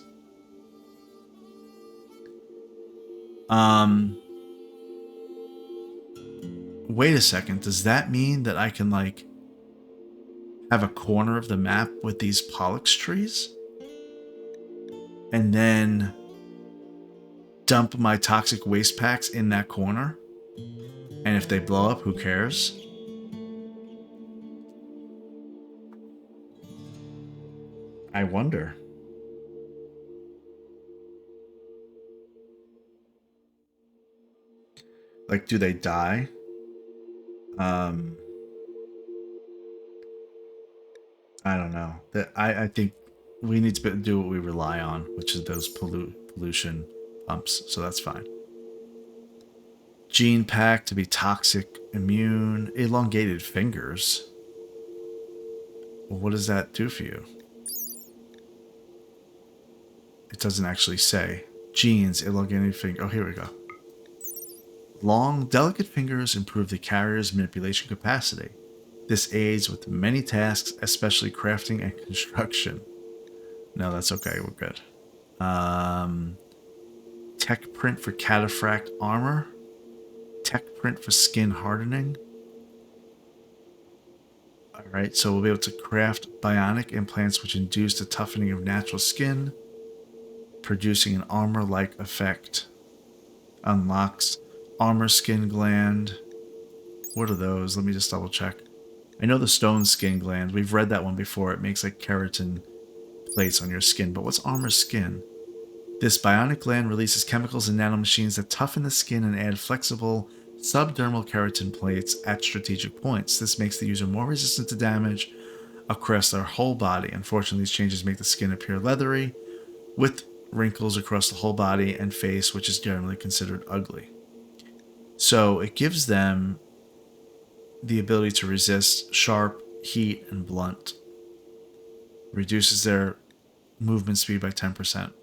Wait a second. Does that mean that I can, like, have a corner of the map with these Pollux trees? And then dump my toxic waste packs in that corner. And if they blow up, who cares? I wonder. Like, do they die? I don't know. I think we need to do what we rely on, which is those pollution pumps. So that's fine. Gene pack to be toxic, immune, elongated fingers. Well, what does that do for you? It doesn't actually say. Genes, elongated finger. Oh, here we go. Long, delicate fingers improve the carrier's manipulation capacity. This aids with many tasks, especially crafting and construction. No, that's okay. We're good. Tech print for cataphract armor. Tech print for skin hardening. Alright, so we'll be able to craft bionic implants which induce the toughening of natural skin, producing an armor-like effect. Unlocks armor skin gland. What are those? Let me just double check. I know the stone skin gland. We've read that one before. It makes like keratin plates on your skin. But what's armor skin? This bionic gland releases chemicals and nanomachines that toughen the skin and add flexible subdermal keratin plates at strategic points. This makes the user more resistant to damage across their whole body. Unfortunately, these changes make the skin appear leathery, with wrinkles across the whole body and face, which is generally considered ugly. So it gives them the ability to resist sharp, heat, and blunt. Reduces their movement speed by 10%.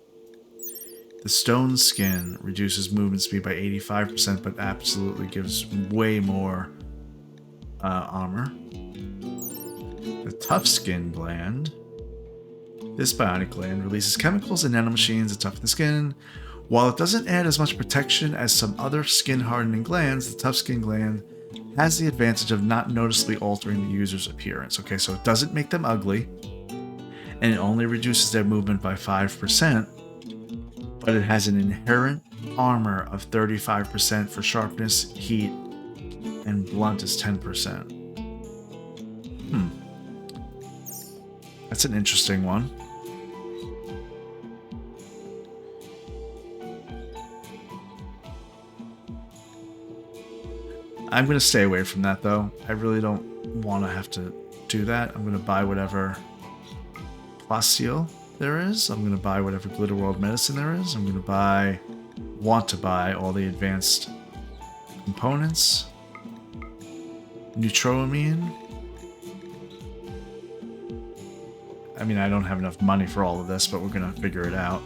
The stone skin reduces movement speed by 85%, but absolutely gives way more armor. The tough skin gland. This bionic gland releases chemicals and nanomachines that toughen the skin. While it doesn't add as much protection as some other skin hardening glands, the tough skin gland has the advantage of not noticeably altering the user's appearance. Okay, so it doesn't make them ugly, and it only reduces their movement by 5%, but it has an inherent armor of 35% for sharpness, heat, and blunt is 10%. That's an interesting one. I'm going to stay away from that, though. I really don't want to have to do that. I'm going to buy whatever plasteel there is. I'm going to buy whatever Glitter World medicine there is. I'm going to want to buy all the advanced components. Neutroamine. I mean, I don't have enough money for all of this, but we're going to figure it out.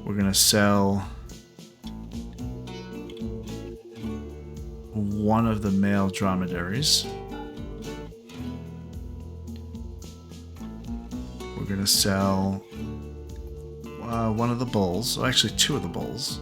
We're going to sell one of the male dromedaries. We're going to sell one of the bulls. Oh, actually, two of the bulls.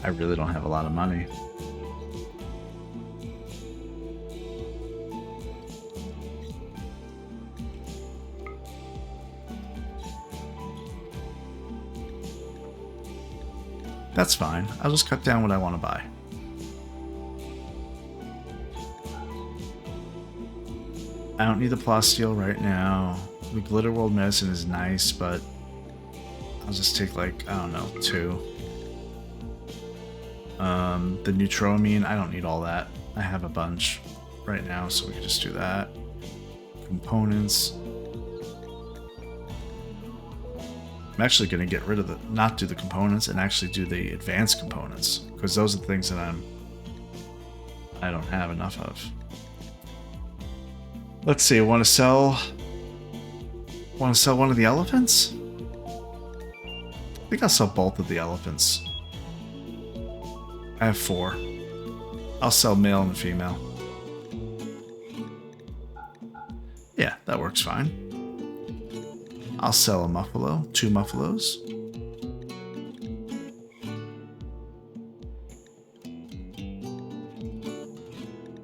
I really don't have a lot of money. That's fine. I'll just cut down what I want to buy. I don't need the plasteel right now. The Glitter World medicine is nice, but I'll just take like, I don't know, 2. The Neutroamine, I don't need all that. I have a bunch right now, so we can just do that. Components. I'm actually going to get rid of not do the components and actually do the advanced components, because those are the things that I don't have enough of. Let's see, I want to sell one of the elephants? I think I'll sell both of the elephants. I have 4. I'll sell male and female. Yeah, that works fine. I'll sell a Muffalo, 2 Muffalos.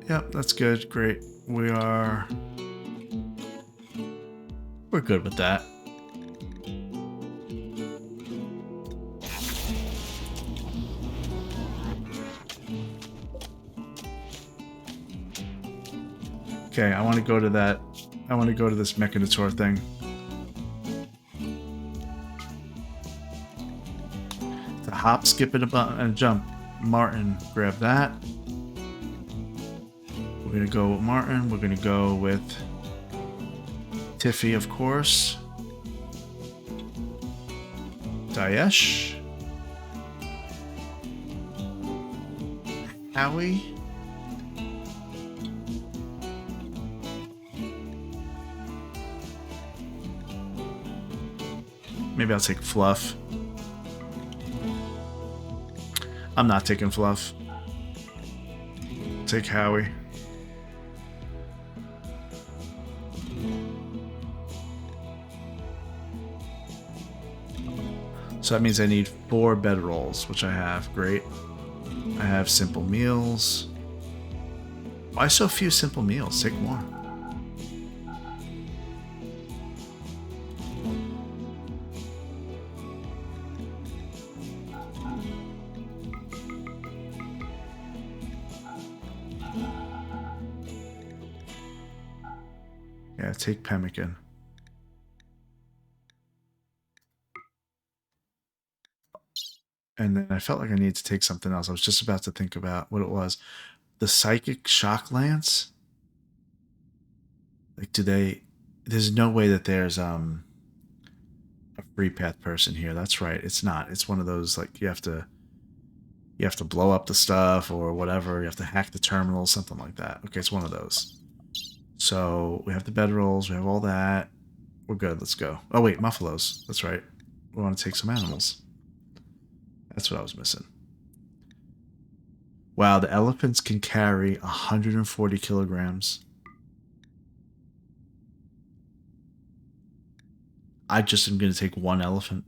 Yep, that's good. Great. We're good with that. Okay, I want to go to that. I want to go to this Mechanosaur thing. The hop, skip, and a jump. Martin, grab that. We're gonna go with Martin. We're gonna go with Tiffy, of course. Daesh. Howie. Maybe I'll take Fluff. I'm not taking Fluff. Take Howie. So that means I need 4 bedrolls, which I have. Great. I have simple meals. Why so few simple meals? Take more. Yeah, take pemmican. And then I felt like I needed to take something else. I was just about to think about what it was. The Psychic Shock Lance? Like, do they... There's no way that there's a free path person here. That's right. It's not. It's one of those, like, you have to blow up the stuff or whatever. You have to hack the terminal, something like that. Okay, it's one of those. So we have the bedrolls. We have all that. We're good. Let's go. Oh, wait. Muffalos. That's right. We want to take some animals. That's what I was missing. Wow, the elephants can carry 140 kilograms. I just am going to take 1 elephant.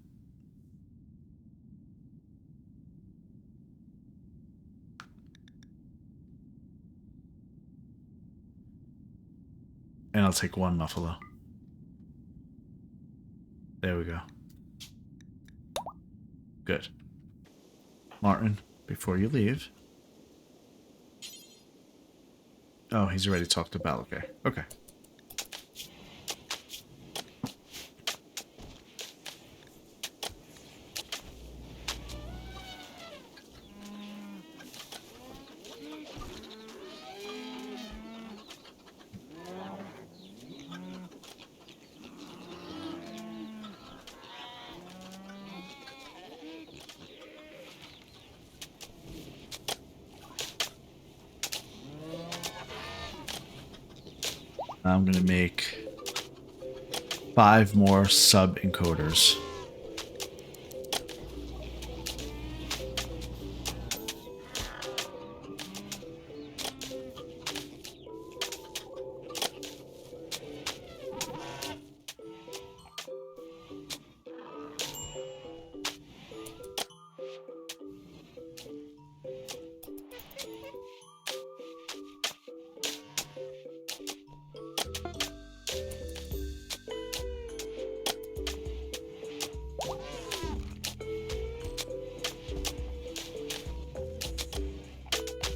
And I'll take 1 Muffalo. There we go. Good. Martin, before you leave. Oh, he's already talked about. Okay. Okay. I'm going to make 5 more sub encoders.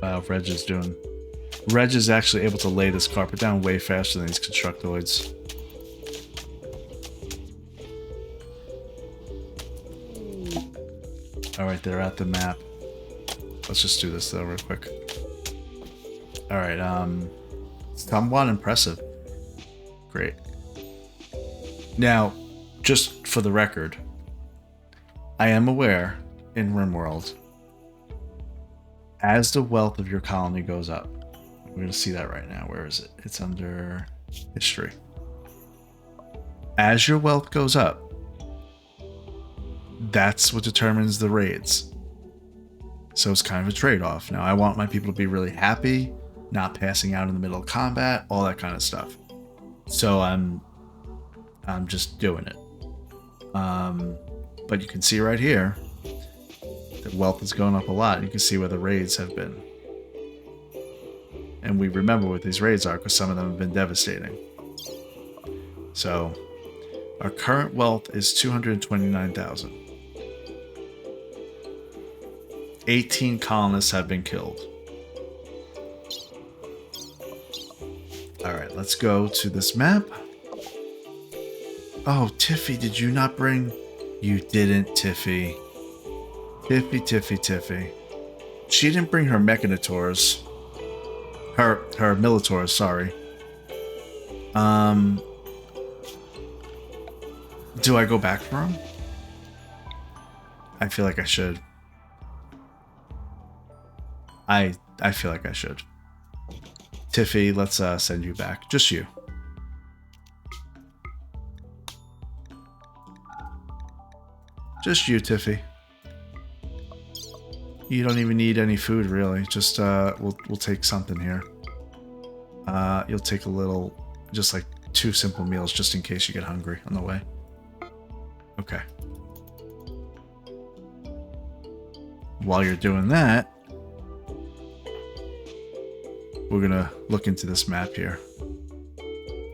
Wow, Reg is doing... Reg is actually able to lay this carpet down way faster than these constructoids. Alright, they're at the map. Let's just do this though real quick. Alright, somewhat impressive. Great. Now, just for the record, I am aware in RimWorld, as the wealth of your colony goes up, we're going to see that right now. Where is it? It's under history. As your wealth goes up, that's what determines the raids. So it's kind of a trade-off. Now, I want my people to be really happy, not passing out in the middle of combat, all that kind of stuff. So I'm just doing it. But you can see right here that wealth is going up a lot. You can see where the raids have been. And we remember what these raids are because some of them have been devastating. So our current wealth is 229,000. 18 colonists have been killed. Alright, let's go to this map. Oh, Tiffy, did you not bring... You didn't, Tiffy. Tiffy. She didn't bring her Mechanitors. Her Militors, sorry. Do I go back for him? I feel like I should. I feel like I should. Tiffy, let's send you back. Just you. Just you, Tiffy. You don't even need any food, really. Just we'll take something here. You'll take a little, just like 2 simple meals, just in case you get hungry on the way. Okay. While you're doing that, we're gonna look into this map here.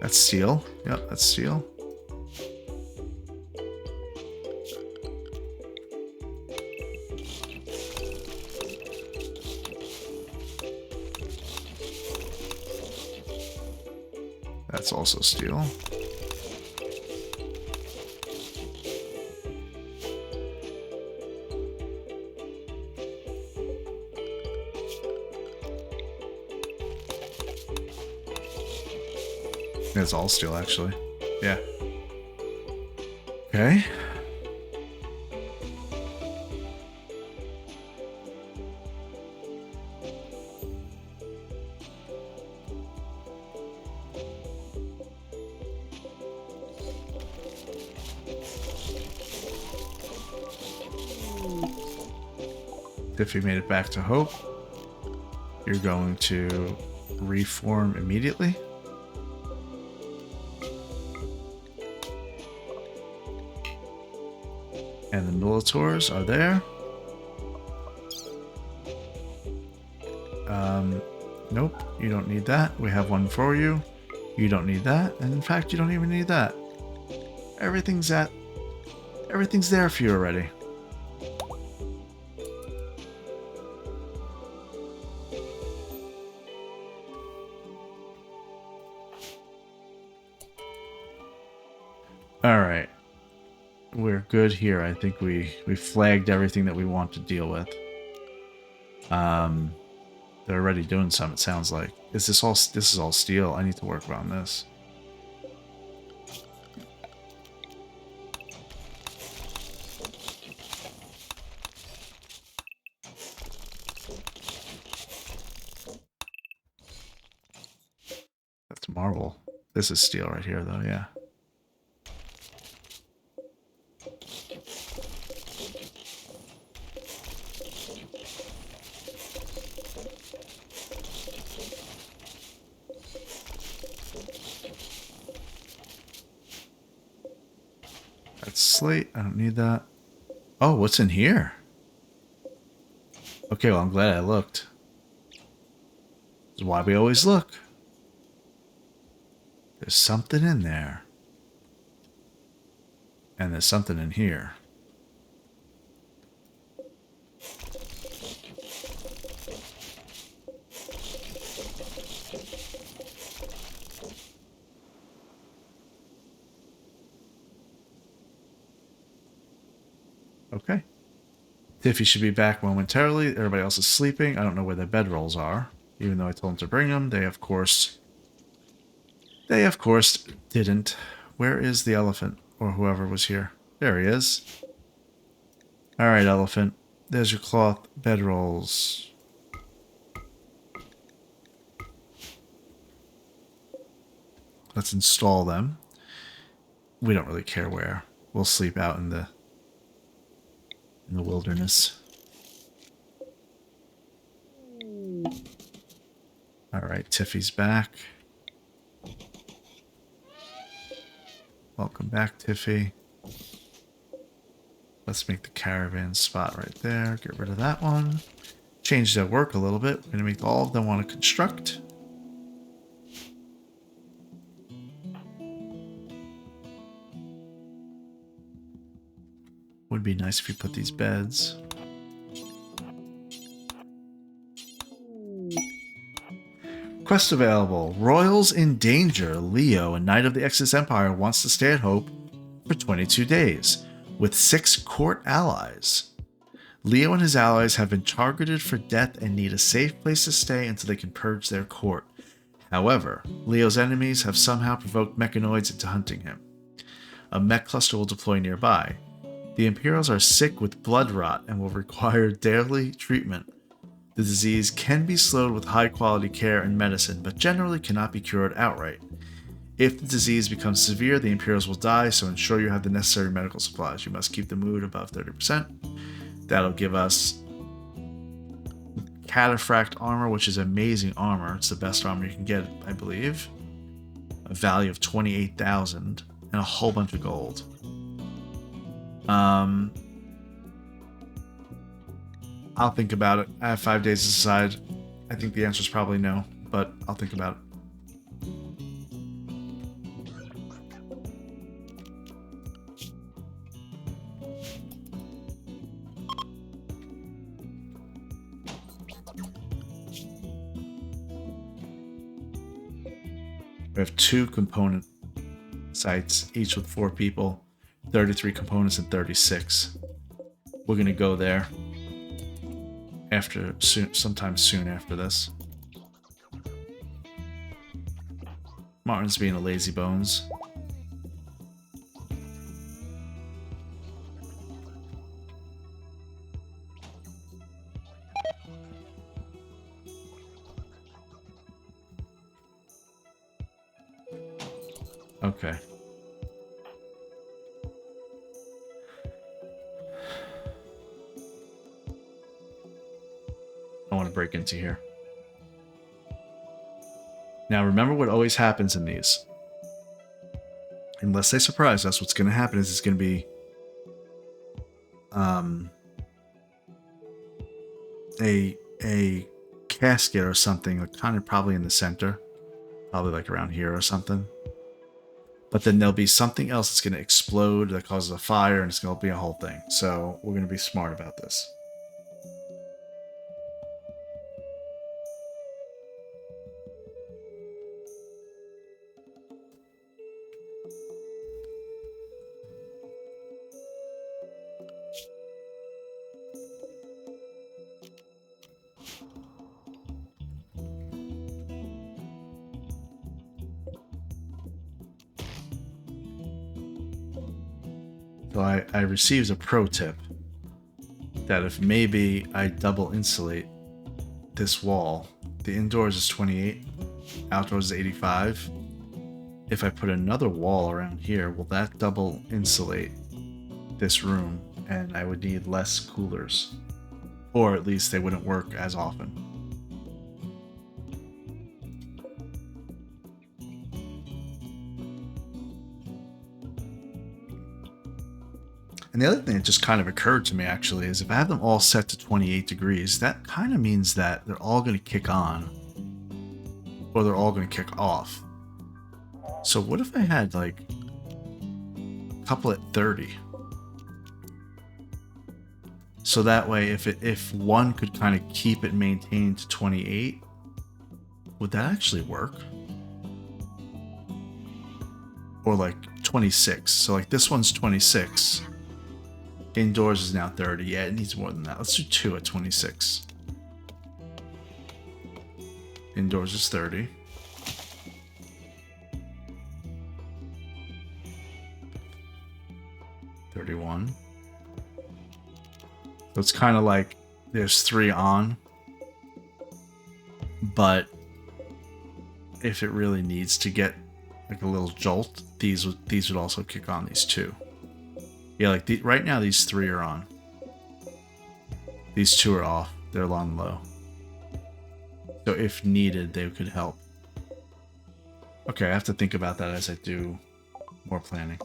That's steel. Yep, that's steel. That's also steel. It's all steel, actually. Yeah. Okay. If you made it back to Hope, you're going to reform immediately. And the Militors are there. Nope, you don't need that. We have one for you. You don't need that. And in fact, you don't even need that. Everything's there for you already. Alright. We're good here. I think we flagged everything that we want to deal with. They're already doing some, it sounds like. This is all steel. I need to work around this. That's marble. This is steel right here, though, yeah. That's slate. I don't need that. Oh, what's in here? Okay, well, I'm glad I looked. This is why we always look. There's something in there. And there's something in here. Okay. Tiffy should be back momentarily. Everybody else is sleeping. I don't know where their bedrolls are. Even though I told them to bring them, they of course didn't. Where is the elephant? Or whoever was here. There he is. Alright, elephant. There's your cloth bedrolls. Let's install them. We don't really care where. We'll sleep out in the wilderness. Alright, Tiffy's back. Welcome back, Tiffy. Let's make the caravan spot right there. Get rid of that one. Change their work a little bit. We're going to make all of them want to construct. Would be nice if we put these beds. Quest available. Royals in danger. Leo, a knight of the Exodus Empire, wants to stay at Hope for 22 days with 6 court allies. Leo and his allies have been targeted for death and need a safe place to stay until they can purge their court. However, Leo's enemies have somehow provoked mechanoids into hunting him. A mech cluster will deploy nearby. The Imperials are sick with blood rot and will require daily treatment. The disease can be slowed with high-quality care and medicine, but generally cannot be cured outright. If the disease becomes severe, the Imperials will die, so ensure you have the necessary medical supplies. You must keep the mood above 30%. That'll give us Cataphract armor, which is amazing armor. It's the best armor you can get, I believe. A value of 28,000 and a whole bunch of gold. I'll think about it. I have 5 days to decide. I think the answer is probably no, but I'll think about it. We have 2 component sites, each with 4 people, 33 components and 36. We're gonna go there sometime soon after this. Martin's being a lazy bones. Okay. I want to break into here. Now remember what always happens in these. Unless they surprise us, what's going to happen is it's going to be a casket or something, like kind of probably in the center, probably like around here or something. But then there'll be something else that's going to explode that causes a fire, and it's going to be a whole thing. So we're going to be smart about this. So I received a pro tip that if maybe I double insulate this wall, the indoors is 28, outdoors is 85. If I put another wall around here, will that double insulate this room and I would need less coolers? Or at least they wouldn't work as often. And the other thing that just kind of occurred to me actually is if I have them all set to 28 degrees, that kind of means that they're all going to kick on or they're all going to kick off. So what if I had like a couple at 30? So that way if one could kind of keep it maintained to 28, would that actually work? Or like 26. So like this one's 26. Indoors is now 30. Yeah, it needs more than that. Let's do 2 at 26. Indoors is 30. $31. So it's kind of like there's 3 on, but if it really needs to get like a little jolt, these would also kick on, these 2. Yeah, like right now these 3 are on. These 2 are off. They're on low. So if needed, they could help. Okay, I have to think about that as I do More planning.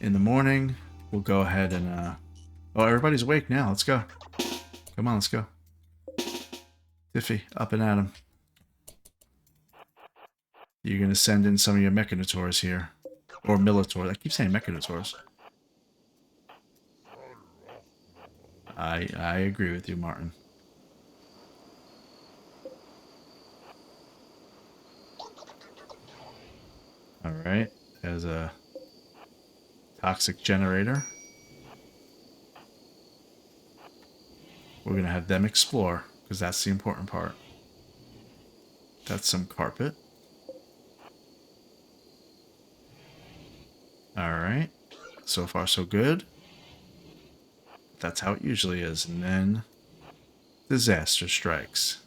In the morning, we'll go ahead and... Oh, everybody's awake now. Let's go. Come on, let's go. Tiffy, up and at 'em. You're going to send in some of your Mechanotors here. Or Militaurs. I keep saying Mechanotors. I agree with you, Martin. Alright. There's a toxic generator. We're going to have them explore, because that's the important part. That's some carpet. Alright. So far, so good. That's how it usually is. And then disaster strikes.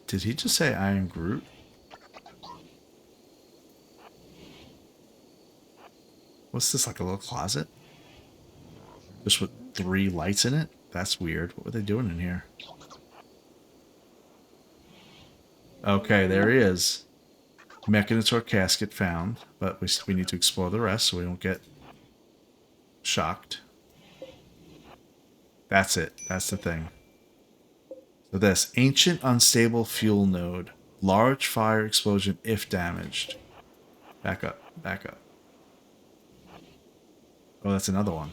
Did he just say I am Groot? What's this, like a little closet? Just with 3 lights in it? That's weird. What were they doing in here? Okay, there he is. Mechanotor casket found, but we need to explore the rest so we don't get shocked. That's it. That's the thing. So this, ancient unstable fuel node. Large fire explosion if damaged. Back up. Back up. Oh, that's another one.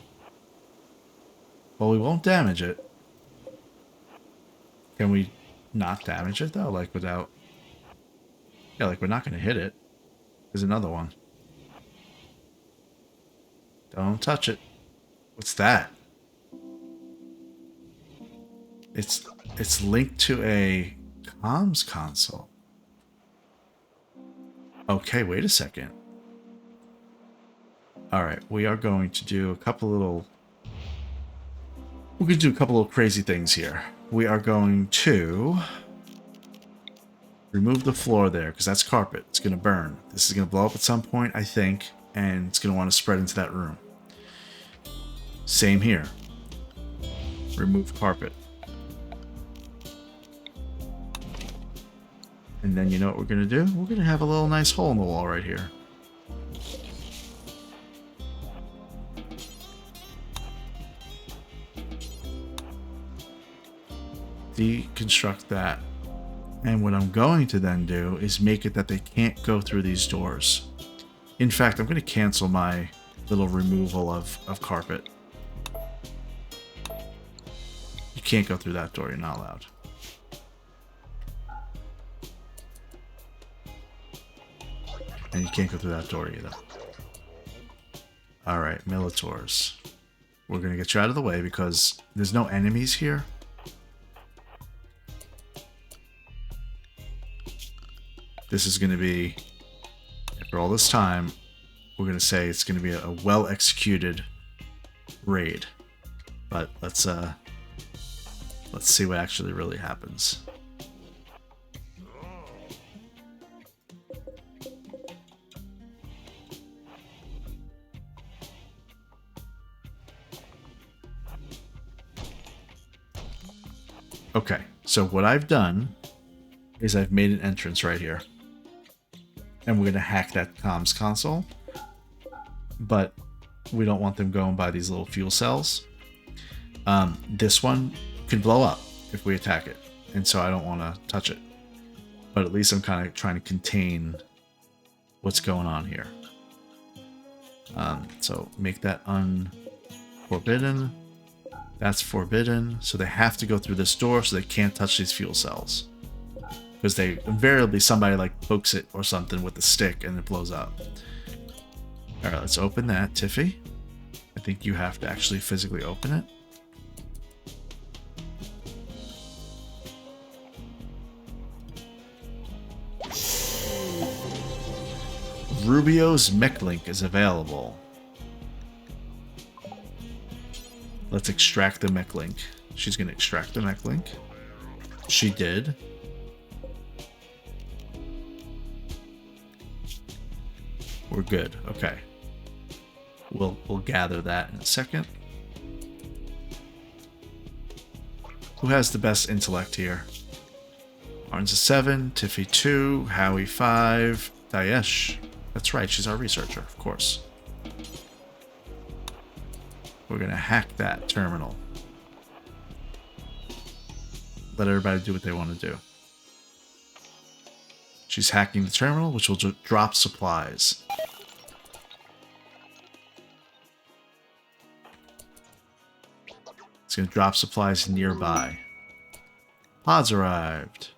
Well, we won't damage it. Can we not damage it, though? Like, without... Yeah, like, we're not going to hit it. There's another one. Don't touch it. What's that? It's linked to a comms console. Okay, wait a second. Alright, we are going to do a couple little... We're going to do a couple little crazy things here. We are going to... remove the floor there, because that's carpet. It's going to burn. This is going to blow up at some point, I think, and it's going to want to spread into that room. Same here. Remove carpet. And then you know what we're going to do? We're going to have a little nice hole in the wall right here. Deconstruct that. And what I'm going to then do is make it that they can't go through these doors. In fact, I'm going to cancel my little removal of carpet. You can't go through that door. You're not allowed. And you can't go through that door either. Alright, Militaurs. We're going to get you out of the way because there's no enemies here. This is going to be, after all this time, we're going to say it's going to be a well-executed raid. But let's see what actually really happens. Okay, so what I've done is I've made an entrance right here. And we're going to hack that comms console. But we don't want them going by these little fuel cells. This one can blow up if we attack it. And so I don't want to touch it. But at least I'm kind of trying to contain what's going on here. So make that unforbidden. That's forbidden. So they have to go through this door so they can't touch these fuel cells. Because they invariably, somebody like pokes it or something with a stick and it blows up. Alright, let's open that. Tiffy, I think you have to actually physically open it. Rubio's MechLink is available. Let's extract the MechLink. She's going to extract the MechLink. She did. We're good. Okay. We'll gather that in a second. Who has the best intellect here? Martin's a 7, Tiffy 2, Howie 5, Daesh. That's right, she's our researcher, of course. We're gonna hack that terminal. Let everybody do what they want to do. She's hacking the terminal, which will drop supplies. It's gonna drop supplies nearby. Pods arrived.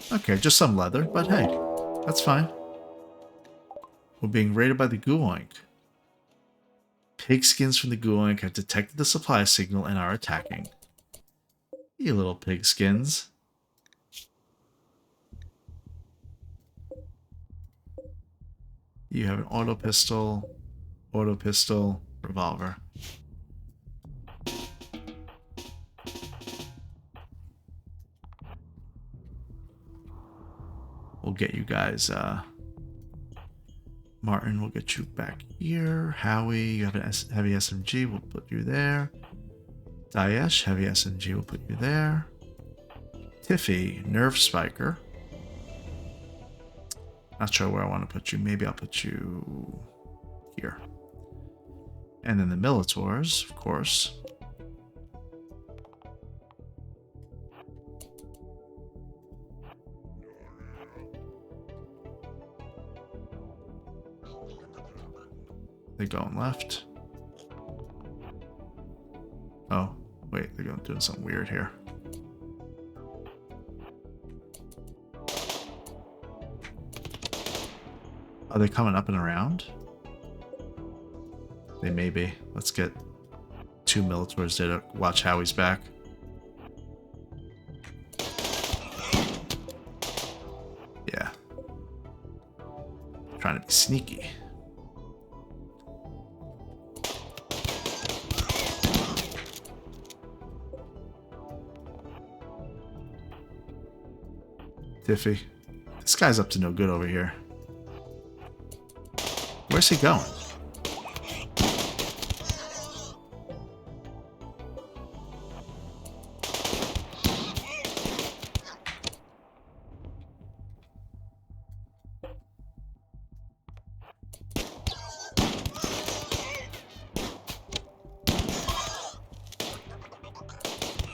Okay, just some leather, but hey, that's fine. We're being raided by the Guoink. Pigskins from the Guoink have detected the supply signal and are attacking. You little pigskins. You have an auto pistol, revolver. We'll get you guys, Martin, we'll get you back here. Howie, you have a heavy SMG, we'll put you there. Daesh, heavy SMG, we'll put you there. Tiffy, nerve spiker. Not sure where I want to put you. Maybe I'll put you here. And then the Militors, of course. They're going left. Oh, wait, they're doing something weird here. Are they coming up and around? They may be. Let's get 2 Militors there to watch Howie's back. Yeah. Trying to be sneaky. Tiffy. This guy's up to no good over here. Where's he going?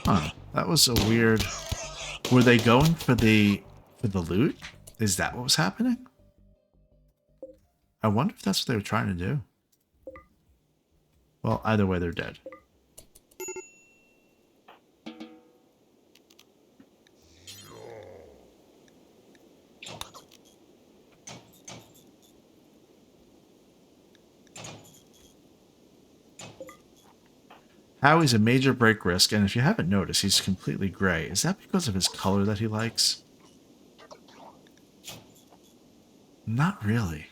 Huh. That was a weird... Were they going for the loot? Is that what was happening? I wonder if that's what they were trying to do. Well, either way, they're dead. Howie's a major break risk, and if you haven't noticed, he's completely gray. Is that because of his color that he likes? Not really.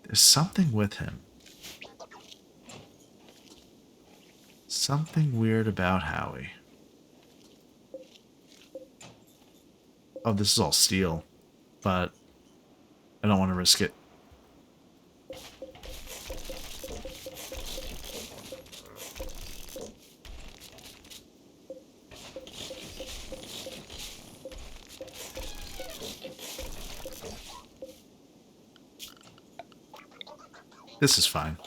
There's something with him. Something weird about Howie. Oh, this is all steel, but I don't want to risk it. This is fine.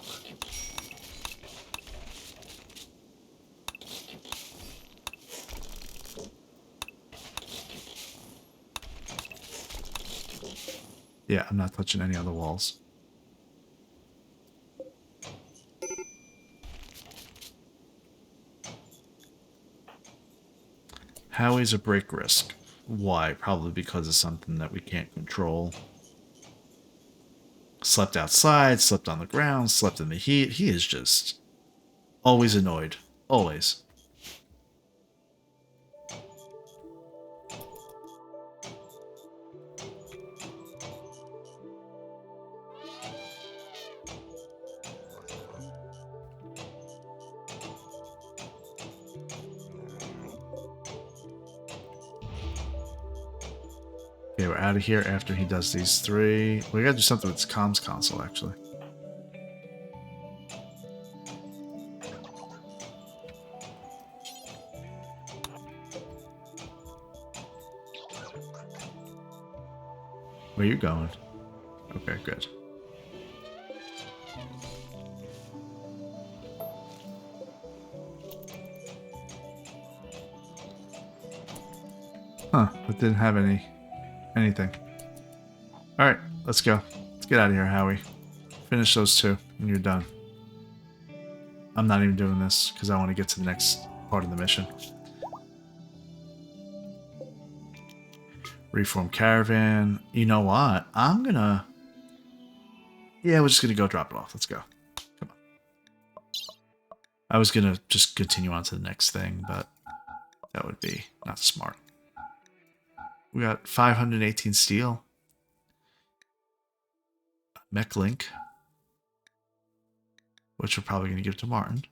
Yeah, I'm not touching any other walls. Howie's a break risk. Why? Probably because of something that we can't control. Slept outside, slept on the ground, slept in the heat. He is just always annoyed. Always. Okay, we're out of here after he does these 3. We gotta do something with his comms console, actually. Where you going? Okay, good. Huh, it didn't have anything. Alright, let's go. Let's get out of here, Howie. Finish those two, and you're done. I'm not even doing this, because I want to get to the next part of the mission. Reform caravan. You know what? I'm gonna... Yeah, we're just gonna go drop it off. Let's go. Come on. I was gonna just continue on to the next thing, but that would be not smart. We got 518 steel. Mech Link, which we're probably going to give to Martin.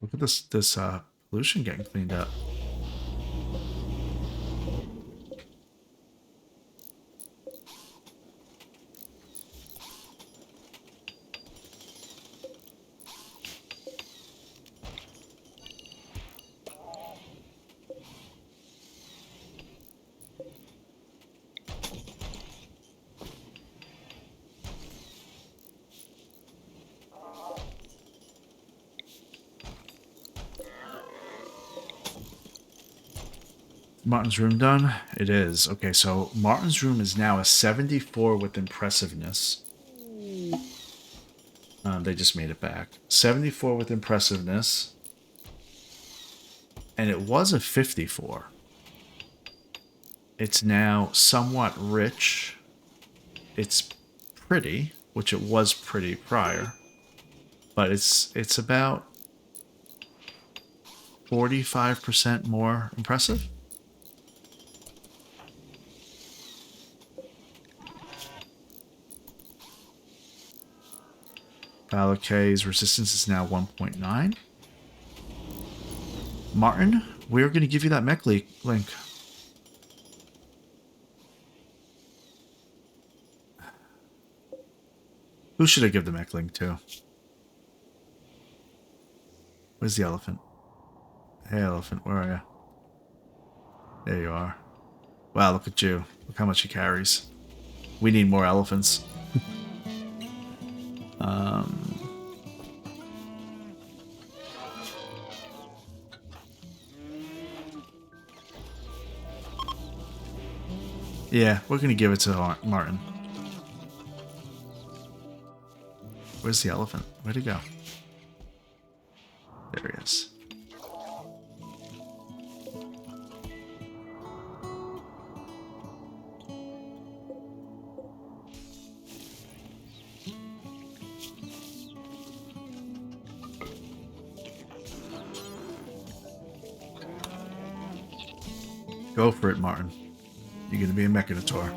Look at this pollution getting cleaned up. Martin's room done? It is. Okay, so Martin's room is now a 74 with impressiveness. They just made it back. 74 with impressiveness. And it was a 54. It's now somewhat rich. It's pretty, which it was pretty prior. But it's about 45% more impressive. Valakay's resistance is now 1.9. Martin, we're going to give you that mech link. Who should I give the mech link to? Where's the elephant? Hey, elephant, where are you? There you are. Wow, look at you. Look how much he carries. We need more elephants. Yeah, we're going to give it to Martin. Where's the elephant? Where'd he go? There he is. Go for it, Martin. You're going to be a Mechanitor.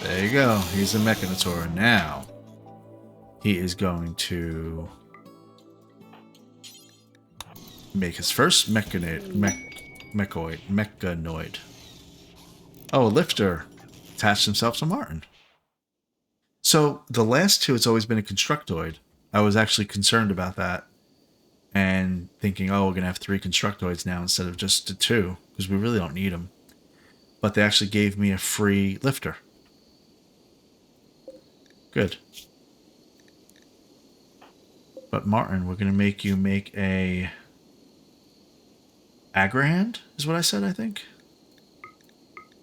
There you go. He's a Mechanitor. Now, he is going to make his first mechanoid. Oh, a lifter attached himself to Martin. So the last two, it's always been a constructoid. I was actually concerned about that. And thinking, oh, we're going to have 3 constructoids now instead of just the 2, because we really don't need them. But they actually gave me a free lifter. Good. But Martin, we're going to make you make a Agrahand, is what I said, I think?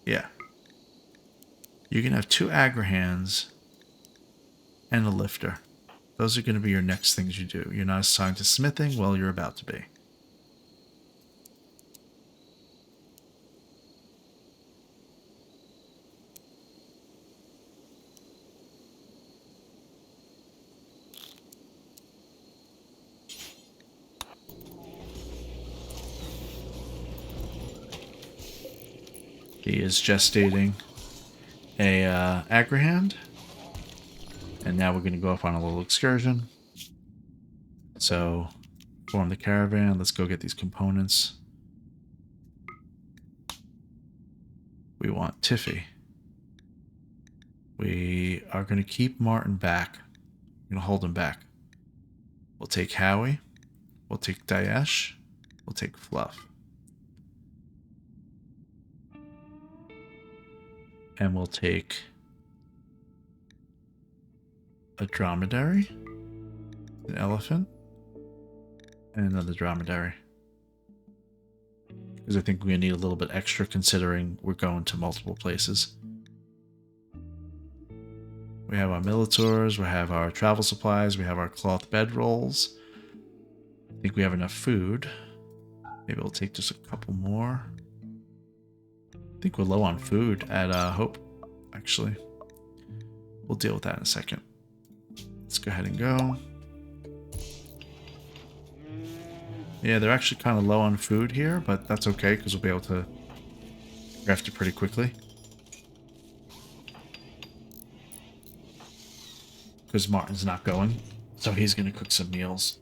Yeah. You can have 2 Agrahands and a lifter. Those are going to be your next things you do. You're not assigned to smithing? Well, you're about to be. He is gestating a Agrahand. And now we're going to go off on a little excursion. So Form the caravan. Let's go get these components. We want Tiffy. We are going to keep Martin back. We're going to hold him back. We'll take Howie. We'll take Daesh. We'll take Fluff. And we'll take a dromedary, an elephant, and another dromedary. Because I think we're going to need a little bit extra considering we're going to multiple places. We have our Militaurs, we have our travel supplies, we have our cloth bedrolls. I think we have enough food. Maybe we'll take just a couple more. I think we're low on food at Hope, actually. We'll deal with that in a second. Let's go ahead and go. Yeah, they're actually kind of low on food here, but that's okay because we'll be able to craft it pretty quickly. Because Martin's not going, so he's going to cook some meals.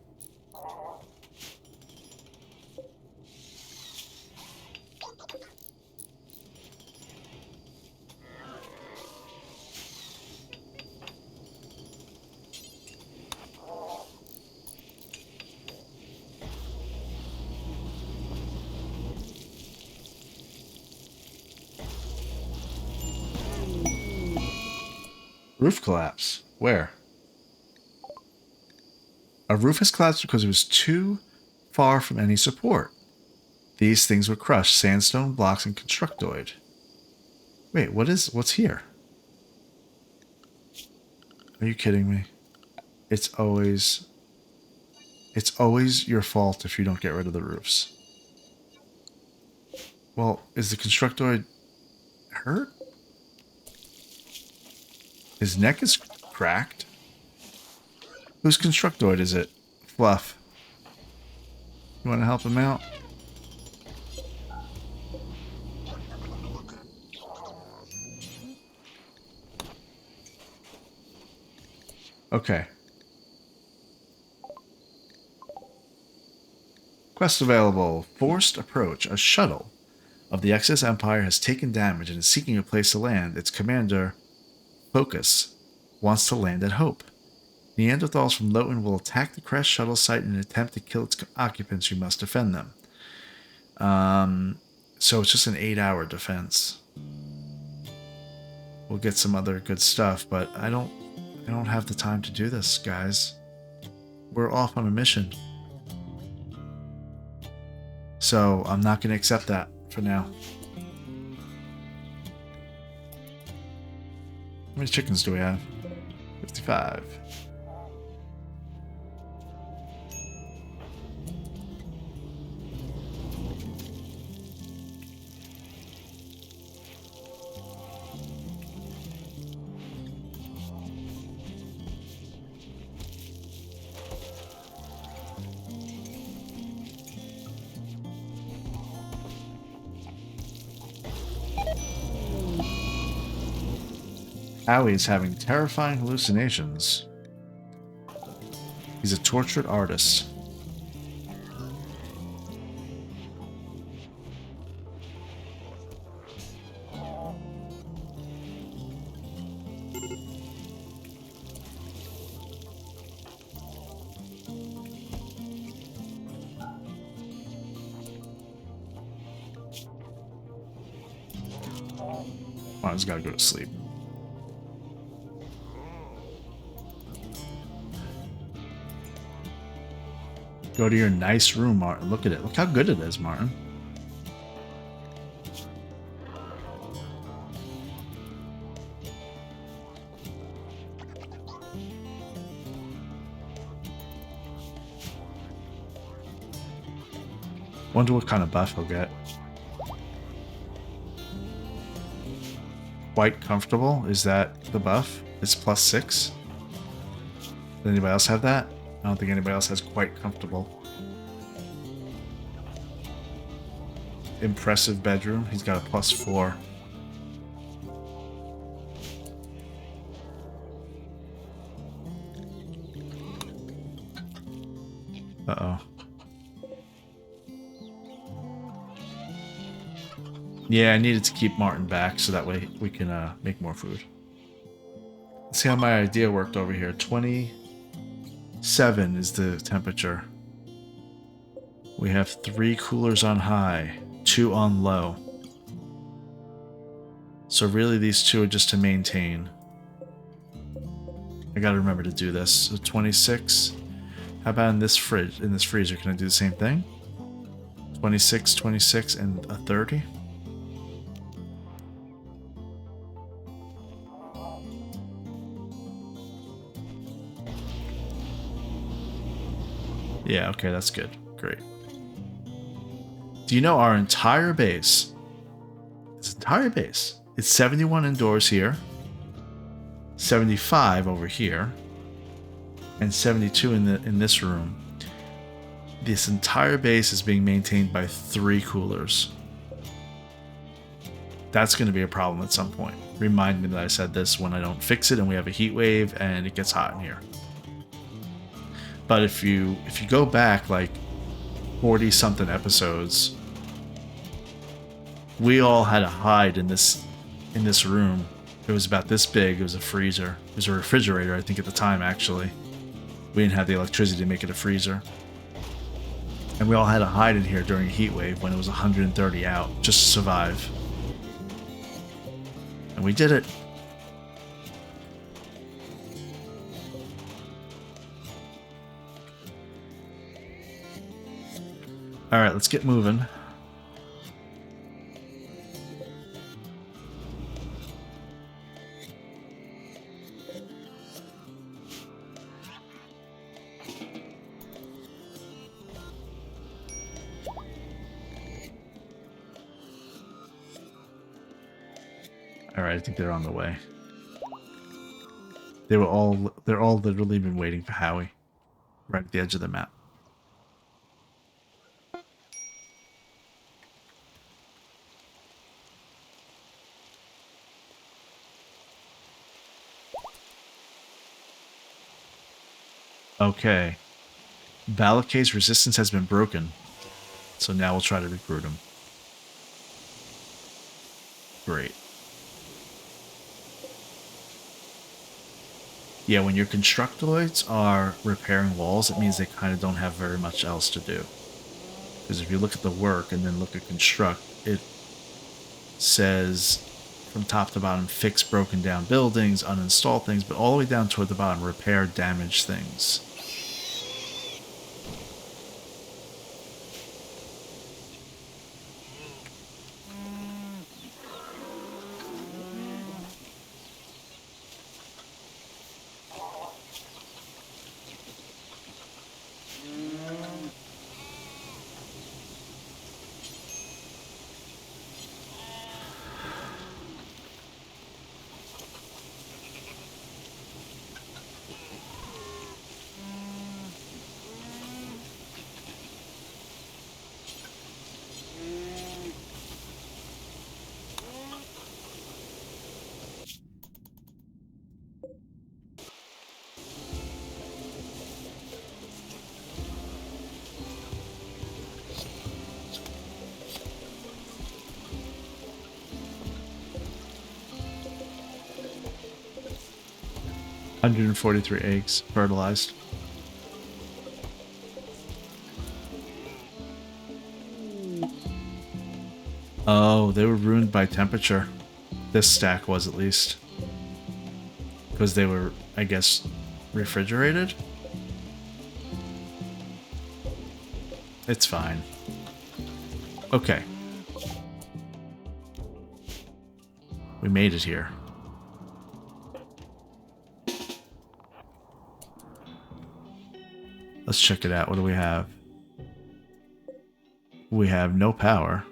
Roof collapse. Where? A roof has collapsed because it was too far from any support. These things would crush sandstone, blocks, and constructoid. Wait, what's here? Are you kidding me? It's always your fault if you don't get rid of the roofs. Well, is the constructoid hurt? His neck is cracked. Whose constructoid is it? Fluff. You want to help him out? Okay. Quest available. Forced approach. A shuttle of the Exodus Empire has taken damage and is seeking a place to land. Its commander, Focus, wants to land at Hope. Neanderthals from Loten will attack the crashed shuttle site in an attempt to kill its occupants. You must defend them. So it's just an 8-hour defense. We'll get some other good stuff, but I don't have the time to do this, guys. We're off on a mission. So I'm not going to accept that for now. How many chickens do we have? 55. Howie's having terrifying hallucinations. He's a tortured artist. Oh, he's gotta go to sleep. Go to your nice room, Martin. Look at it. Look how good it is, Martin. Wonder what kind of buff he'll get. Quite comfortable. Is that the buff? It's +6. Does anybody else have that? I don't think anybody else has quite comfortable. Impressive bedroom. He's got a +4. Uh-oh. Yeah, I needed to keep Martin back so that way we can make more food. Let's see how my idea worked over here. 27 is the temperature. We have 3 coolers on high, 2 on low. So really these 2 are just to maintain. I gotta remember to do this. So 26. How about in this fridge, in this freezer? Can I do the same thing? 26, 26, and a 30? Yeah, okay, that's good. Great. Do you know our entire base? This entire base. It's 71 indoors here, 75 over here, and 72 in this room. This entire base is being maintained by 3 coolers. That's going to be a problem at some point. Remind me that I said this when I don't fix it and we have a heat wave and it gets hot in here. But if you go back like 40 something episodes, we all had to hide in this room. It was about this big. It was a freezer. It was a refrigerator, I think, at the time. Actually, we didn't have the electricity to make it a freezer, and we all had to hide in here during a heat wave when it was 130 out just to survive. And we did it. All right, let's get moving. All right, I think they're on the way. They're all literally been waiting for Howie right at the edge of the map. Okay. Valakay's resistance has been broken. So now we'll try to recruit him. Great. Yeah, when your constructoids are repairing walls, it means they kind of don't have very much else to do. Because if you look at the work and then look at construct, it says from top to bottom, fix broken down buildings, uninstall things, but all the way down toward the bottom, repair damaged things. $143 eggs fertilized. Oh, they were ruined by temperature. This stack was, at least. Because they were, I guess, refrigerated? It's fine. Okay. We made it here. Let's check it out. What do we have? We have no power.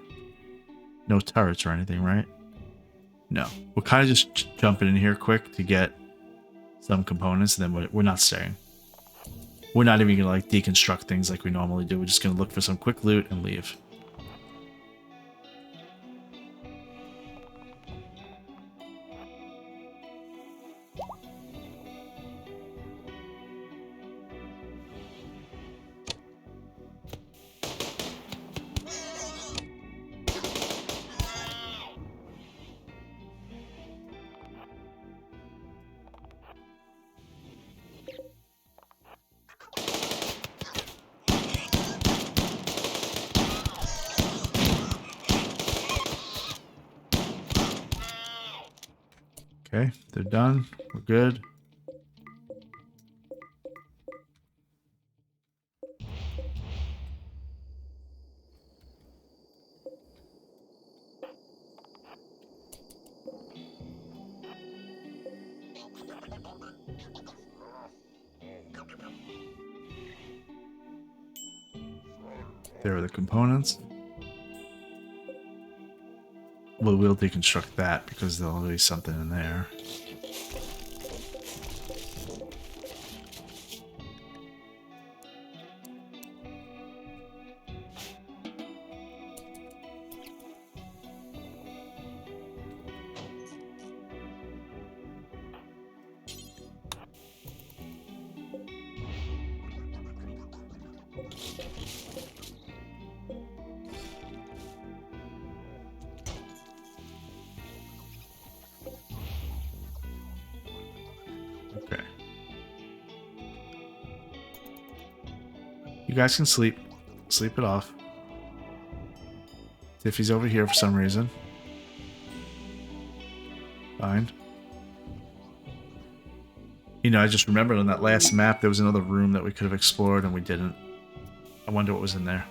No turrets or anything, right? No. We're kind of just jumping in here quick to get some components, and then we're not staying. We're not even going to like deconstruct things like we normally do. We're just going to look for some quick loot and leave. They're done. We're good. There are the components. Well, we'll deconstruct that because there'll be something in there. Okay. You guys can sleep. Sleep it off. Tiffy's over here for some reason. Fine. You know, I just remembered on that last map there was another room that we could have explored and we didn't. I wonder what was in there.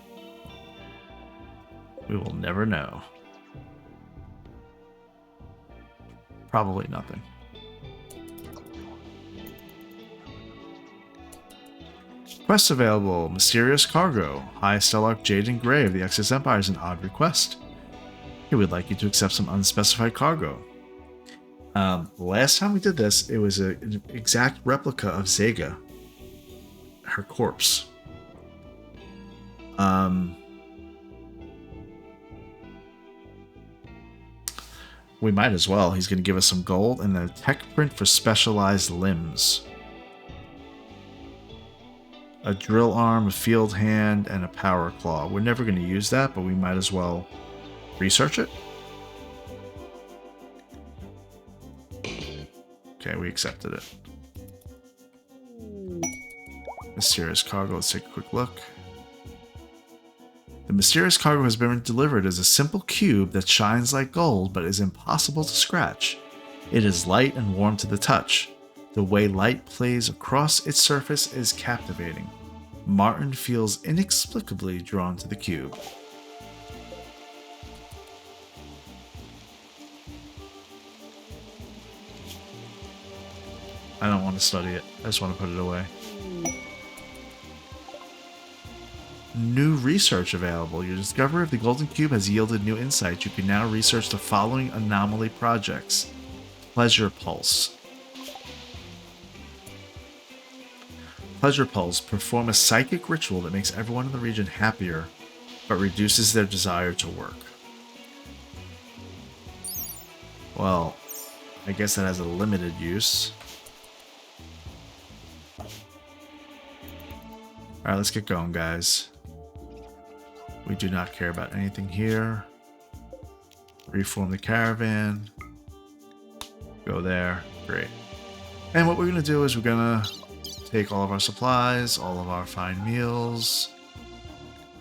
We will never know. Probably nothing. Quests available. Mysterious Cargo. High Stellarch Jade and Gray of the Exodus Empire is an odd request. He would like you to accept some unspecified cargo. Last time we did this, it was an exact replica of Zega. Her corpse. We might as well. He's going to give us some gold and a tech print for specialized limbs. A drill arm, a field hand, and a power claw. We're never going to use that, but we might as well research it. Okay, we accepted it. Mysterious cargo. Let's take a quick look. The mysterious cargo has been delivered as a simple cube that shines like gold but is impossible to scratch. It is light and warm to the touch. The way light plays across its surface is captivating. Martin feels inexplicably drawn to the cube. I don't want to study it. I just want to put it away. New research available. Your discovery of the Golden Cube has yielded new insights. You can now research the following anomaly projects. Pleasure Pulse. Pleasure Pulse. Perform a psychic ritual that makes everyone in the region happier, but reduces their desire to work. Well, I guess that has a limited use. Alright, let's get going, guys. We do not care about anything here. Reform the caravan. Go there. Great. And what we're going to do is we're going to take all of our supplies, all of our fine meals.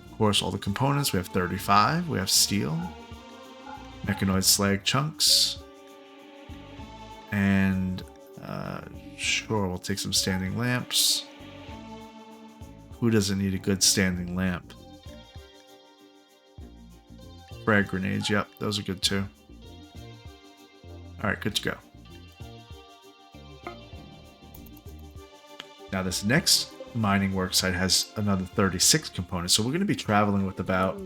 Of course, all the components. We have 35. We have steel. Mechanoid slag chunks. And, sure, we'll take some standing lamps. Who doesn't need a good standing lamp? Frag grenades, yep, those are good too. Alright, good to go. Now this next mining worksite has another 36 components, so we're going to be traveling with about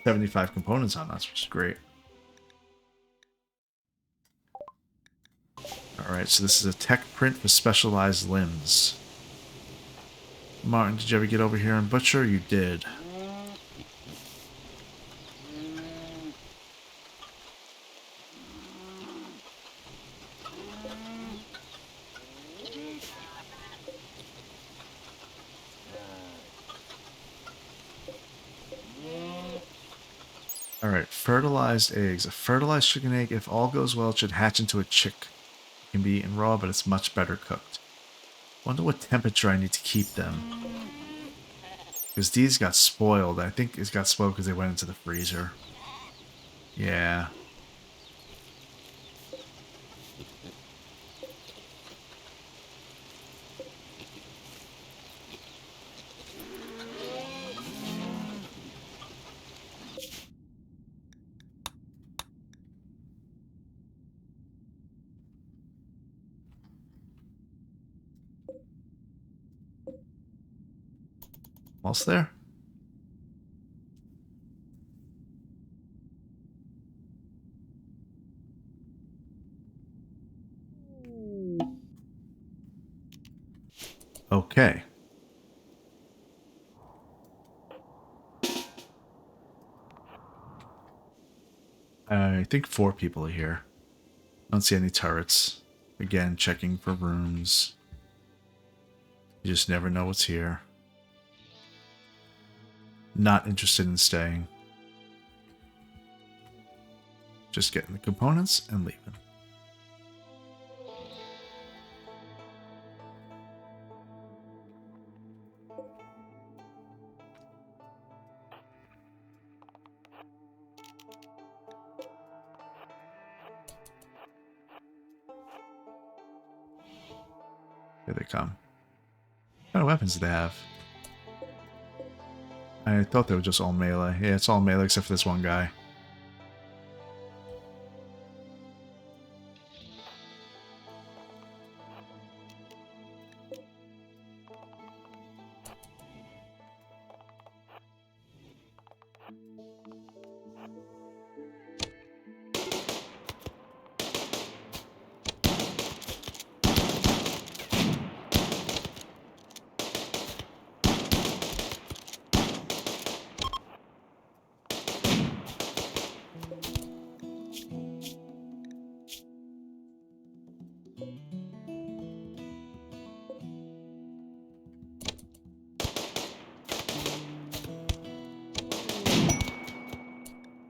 75 components on us, which is great. Alright, so this is a tech print for specialized limbs. Martin, did you ever get over here and butcher? You did. Alright, fertilized eggs. A fertilized chicken egg, if all goes well, it should hatch into a chick. It can be eaten raw, but it's much better cooked. Wonder what temperature I need to keep them. Because these got spoiled. I think it got spoiled because they went into the freezer. Yeah. Almost there. Okay. I think 4 people are here. I don't see any turrets. Again, checking for rooms. You just never know what's here. Not interested in staying. Just getting the components and leaving. Here they come. What kind of weapons do they have? I thought they were just all melee. Yeah, it's all melee except for this one guy.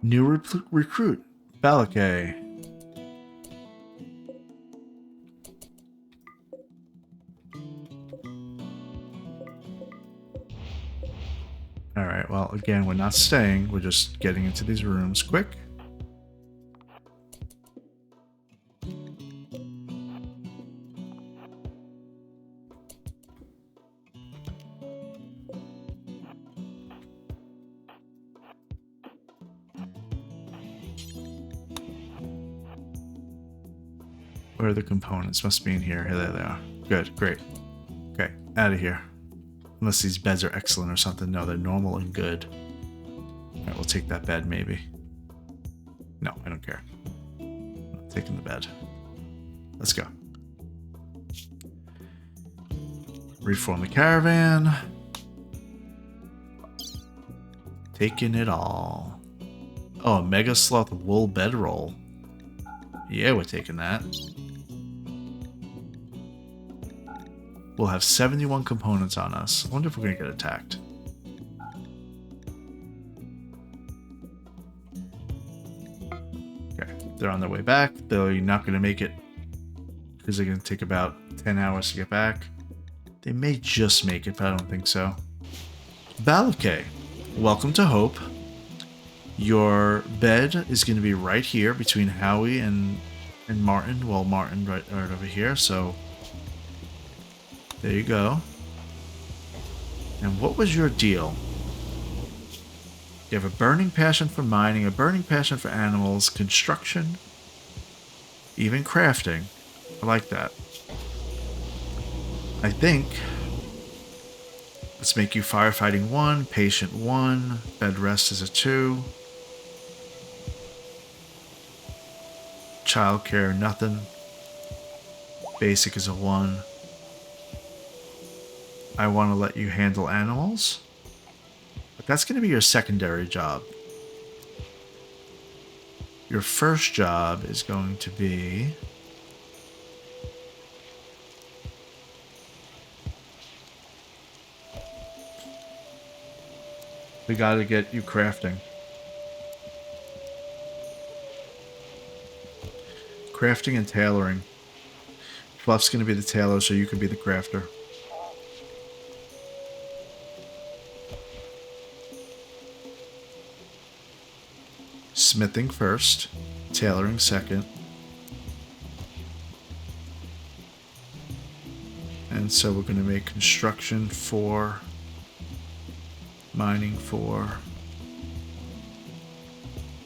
New recruit, Balakay. Alright, well, again, we're not staying. We're just getting into these rooms quick. Where are the components? Must be in here. Here they are. Good, great. Okay, out of here. Unless these beds are excellent or something. No, they're normal and good. Alright, we'll take that bed maybe. No, I don't care. I'm not taking the bed. Let's go. Reform the caravan. Taking it all. Oh, a Mega Sloth wool bedroll. Yeah, we're taking that. We'll have 71 components on us. I wonder if we're going to get attacked. Okay, they're on their way back. They're not going to make it because they're going to take about 10 hours to get back. They may just make it, but I don't think so. Balakay, welcome to Hope. Your bed is going to be right here between Howie and Martin. Well, Martin right over here, so there you go. And what was your deal? You have a burning passion for mining, a burning passion for animals, construction, even crafting. I like that. I think let's make you firefighting 1, patient 1, bed rest is a 2. Childcare, nothing. Basic is a 1. I want to let you handle animals. But that's going to be your secondary job. Your first job is going to be... we got to get you crafting. Crafting and tailoring. Fluff's going to be the tailor, so you can be the crafter. Smithing first, tailoring second. And so we're going to make construction 4, mining 4,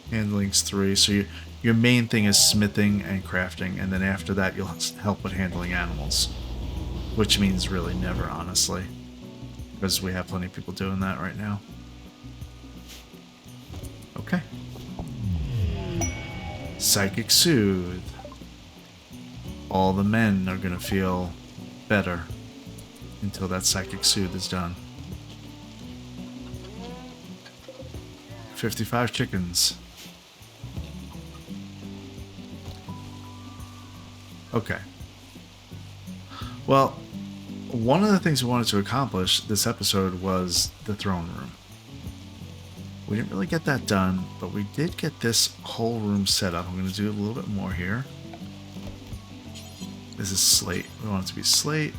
handling's 3. So your main thing is smithing and crafting, and then after that you'll help with handling animals. Which means really never, honestly. because we have plenty of people doing that right now. Okay. Psychic Soothe. All the men are going to feel better until that Psychic Soothe is done. 55 chickens. Okay. Well, one of the things we wanted to accomplish this episode was the throne room. We didn't really get that done, but we did get this whole room set up. I'm going to do a little bit more here. This is slate. We want it to be slate,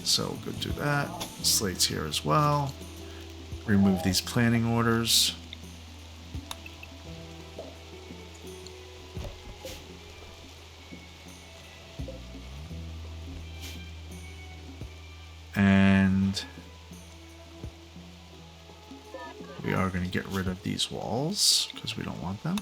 so we'll go do that. Slate's here as well. Remove these planning orders. And we are going to get rid of these walls because we don't want them.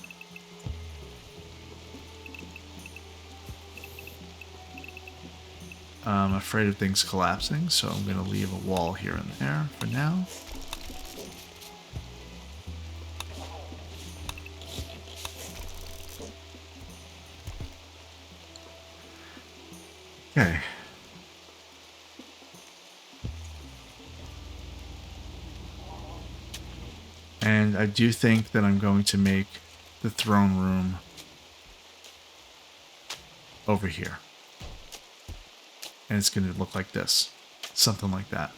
I'm afraid of things collapsing, so I'm going to leave a wall here and there for now. Okay. And I do think that I'm going to make the throne room over here. And it's going to look like this. Something like that.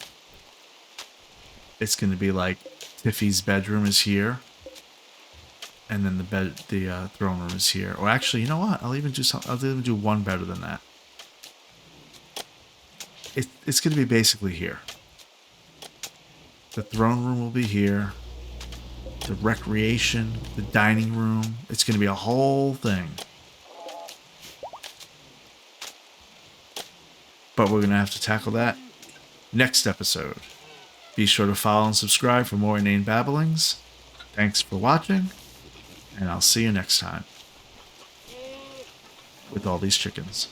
It's going to be like Tiffy's bedroom is here. And then the throne room is here. Or actually, you know what? I'll even do one better than that. It's going to be basically here. The throne room will be here. The recreation, the dining room. It's going to be a whole thing. But we're going to have to tackle that next episode. Be sure to follow and subscribe for more inane babblings. Thanks for watching, and I'll see you next time with all these chickens.